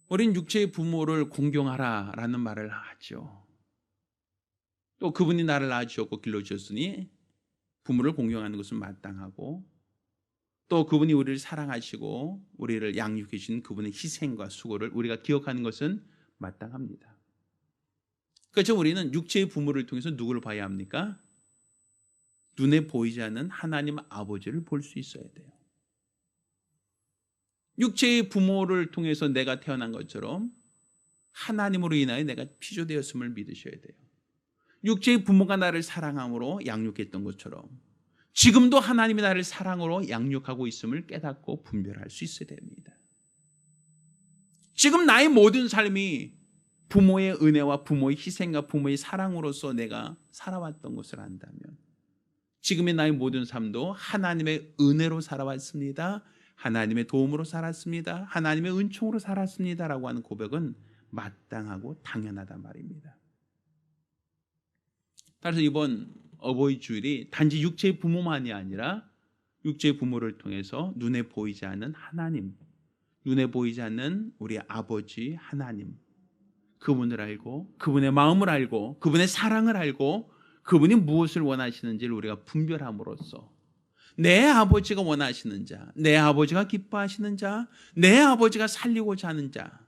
우린 육체의 부모를 공경하라라는 말을 하죠. 또 그분이 나를 낳아주셨고 길러주셨으니 부모를 공경하는 것은 마땅하고, 또 그분이 우리를 사랑하시고 우리를 양육해 주신 그분의 희생과 수고를 우리가 기억하는 것은 마땅합니다. 그렇죠. 우리는 육체의 부모를 통해서 누구를 봐야 합니까? 눈에 보이지 않는 하나님 아버지를 볼 수 있어야 돼요. 육체의 부모를 통해서 내가 태어난 것처럼 하나님으로 인하여 내가 피조되었음을 믿으셔야 돼요. 육체의 부모가 나를 사랑함으로 양육했던 것처럼 지금도 하나님이 나를 사랑으로 양육하고 있음을 깨닫고 분별할 수 있어야 됩니다. 지금 나의 모든 삶이 부모의 은혜와 부모의 희생과 부모의 사랑으로서 내가 살아왔던 것을 안다면, 지금의 나의 모든 삶도 하나님의 은혜로 살아왔습니다. 하나님의 도움으로 살았습니다. 하나님의 은총으로 살았습니다라고 하는 고백은 마땅하고 당연하단 말입니다. 따라서 이번 어버이 주일이 단지 육체의 부모만이 아니라 육체의 부모를 통해서 눈에 보이지 않는 하나님, 눈에 보이지 않는 우리 아버지 하나님, 그분을 알고 그분의 마음을 알고 그분의 사랑을 알고 그분이 무엇을 원하시는지를 우리가 분별함으로써 내 아버지가 원하시는 자, 내 아버지가 기뻐하시는 자, 내 아버지가 살리고자 하는 자,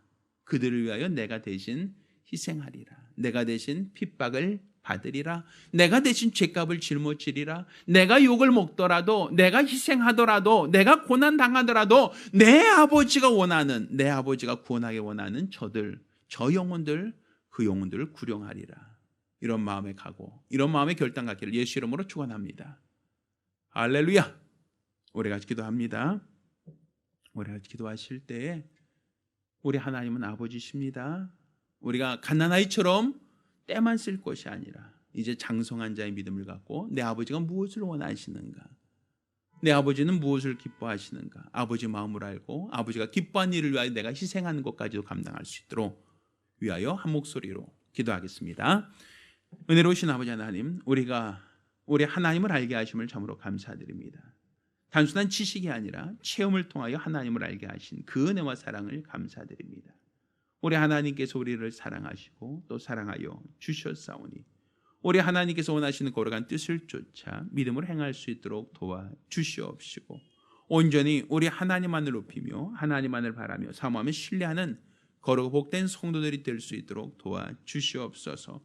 그들을 위하여 내가 대신 희생하리라. 내가 대신 핍박을 받으리라. 내가 대신 죄값을 짊어지리라. 내가 욕을 먹더라도, 내가 희생하더라도, 내가 고난당하더라도 내 아버지가 원하는, 내 아버지가 구원하게 원하는 저들, 저 영혼들, 그 영혼들을 구령하리라. 이런 마음의 각오, 이런 마음의 결단 갖기를 예수 이름으로 축원합니다. 할렐루야. 우리 같이 기도합니다. 우리 같이 기도하실 때에 우리 하나님은 아버지십니다. 우리가 갓난아이처럼 때만 쓸 것이 아니라 이제 장성한 자의 믿음을 갖고 내 아버지가 무엇을 원하시는가, 내 아버지는 무엇을 기뻐하시는가, 아버지 마음을 알고 아버지가 기뻐한 일을 위하여 내가 희생하는 것까지도 감당할 수 있도록 위하여 한 목소리로 기도하겠습니다. 은혜로우신 아버지 하나님, 우리가 우리 하나님을 알게 하심을 참으로 감사드립니다. 단순한 지식이 아니라 체험을 통하여 하나님을 알게 하신 그 은혜와 사랑을 감사드립니다. 우리 하나님께서 우리를 사랑하시고 또 사랑하여 주셨사오니 우리 하나님께서 원하시는 거룩한 뜻을 쫓아 믿음으로 행할 수 있도록 도와주시옵시고, 온전히 우리 하나님만을 높이며 하나님만을 바라며 사모하며 신뢰하는 거룩 복된 성도들이 될 수 있도록 도와주시옵소서.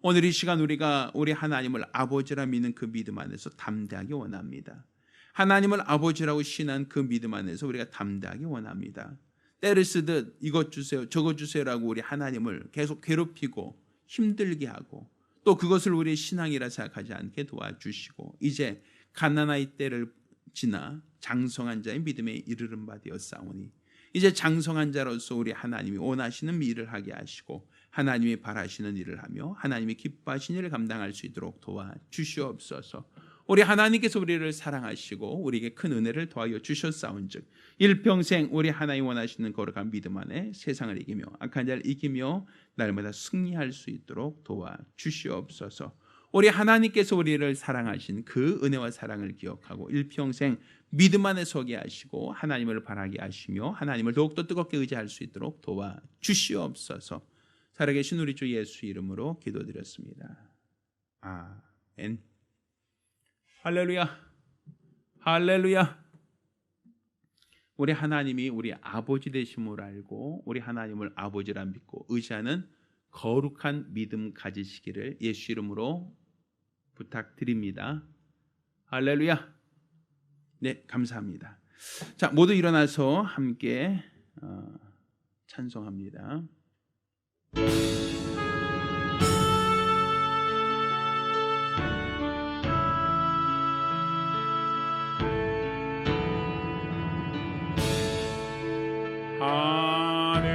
오늘 이 시간 우리가 우리 하나님을 아버지라 믿는 그 믿음 안에서 담대하기 원합니다. 하나님을 아버지라고 신한 그 믿음 안에서 우리가 담대하기 원합니다. 때를 쓰듯 이것 주세요 저것 주세요라고 우리 하나님을 계속 괴롭히고 힘들게 하고 또 그것을 우리의 신앙이라 생각하지 않게 도와주시고, 이제 갓난아이 때를 지나 장성한 자의 믿음에 이르는 바 되었사오니 이제 장성한 자로서 우리 하나님이 원하시는 일을 하게 하시고 하나님이 바라시는 일을 하며 하나님이 기뻐하시는 일을 감당할 수 있도록 도와주시옵소서. 우리 하나님께서 우리를 사랑하시고 우리에게 큰 은혜를 더하여 주셨사온즉 일평생 우리 하나님 원하시는 거룩한 믿음 안에 세상을 이기며 악한 자를 이기며 날마다 승리할 수 있도록 도와주시옵소서. 우리 하나님께서 우리를 사랑하신 그 은혜와 사랑을 기억하고 일평생 믿음 안에 서게 하시고 하나님을 바라게 하시며 하나님을 더욱더 뜨겁게 의지할 수 있도록 도와주시옵소서. 살아계신 우리 주 예수 이름으로 기도드렸습니다. 아멘. 할렐루야. 할렐루야. 우리 하나님이 우리 아버지 되심을 알고 우리 하나님을 아버지라 믿고 의지하는 거룩한 믿음 가지시기를 예수 이름으로 부탁드립니다. 할렐루야. 네, 감사합니다. 자, 모두 일어나서 함께 찬송합니다. 할렐루야.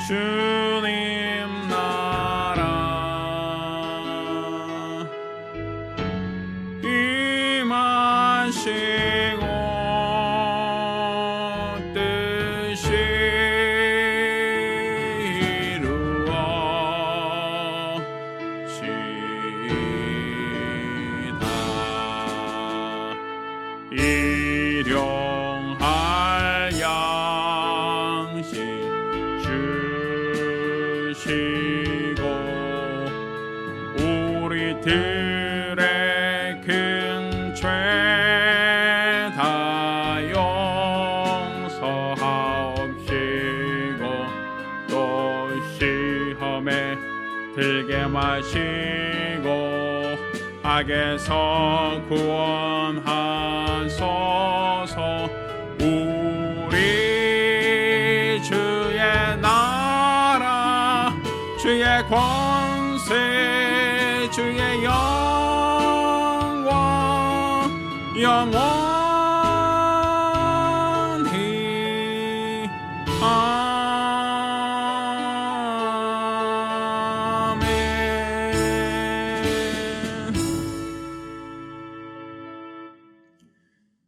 주님 나라 임하시고 뜻이 이루어지이다. 일용할 양식 주시고 우리들의 큰 죄 다 용서하옵시고 또 시험에 들게 마시고 악에서 구원하소서. 우리 주의 나라 주의 권세 주의 영광 영원히 아멘.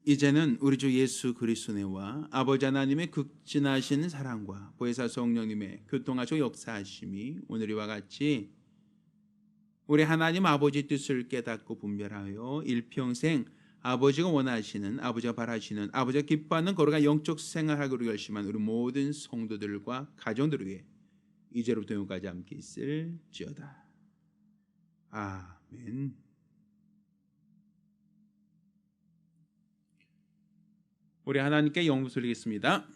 이제는 우리 주 예수 그리스도의 은혜와 아버지 하나님의 극진하신 사랑과 보혜사 성령님의 교통하시고 역사하심이 오늘이와 같이 우리 하나님 아버지 뜻을 깨닫고 분별하여 일평생 아버지가 원하시는, 아버지가 바라시는, 아버지가 기뻐하는 거룩한 영적 생활하기로 결심한 우리 모든 성도들과 가정들을 위해 이제로부터 영원까지 함께 있을지어다. 아멘. 우리 하나님께 영광 돌리겠습니다.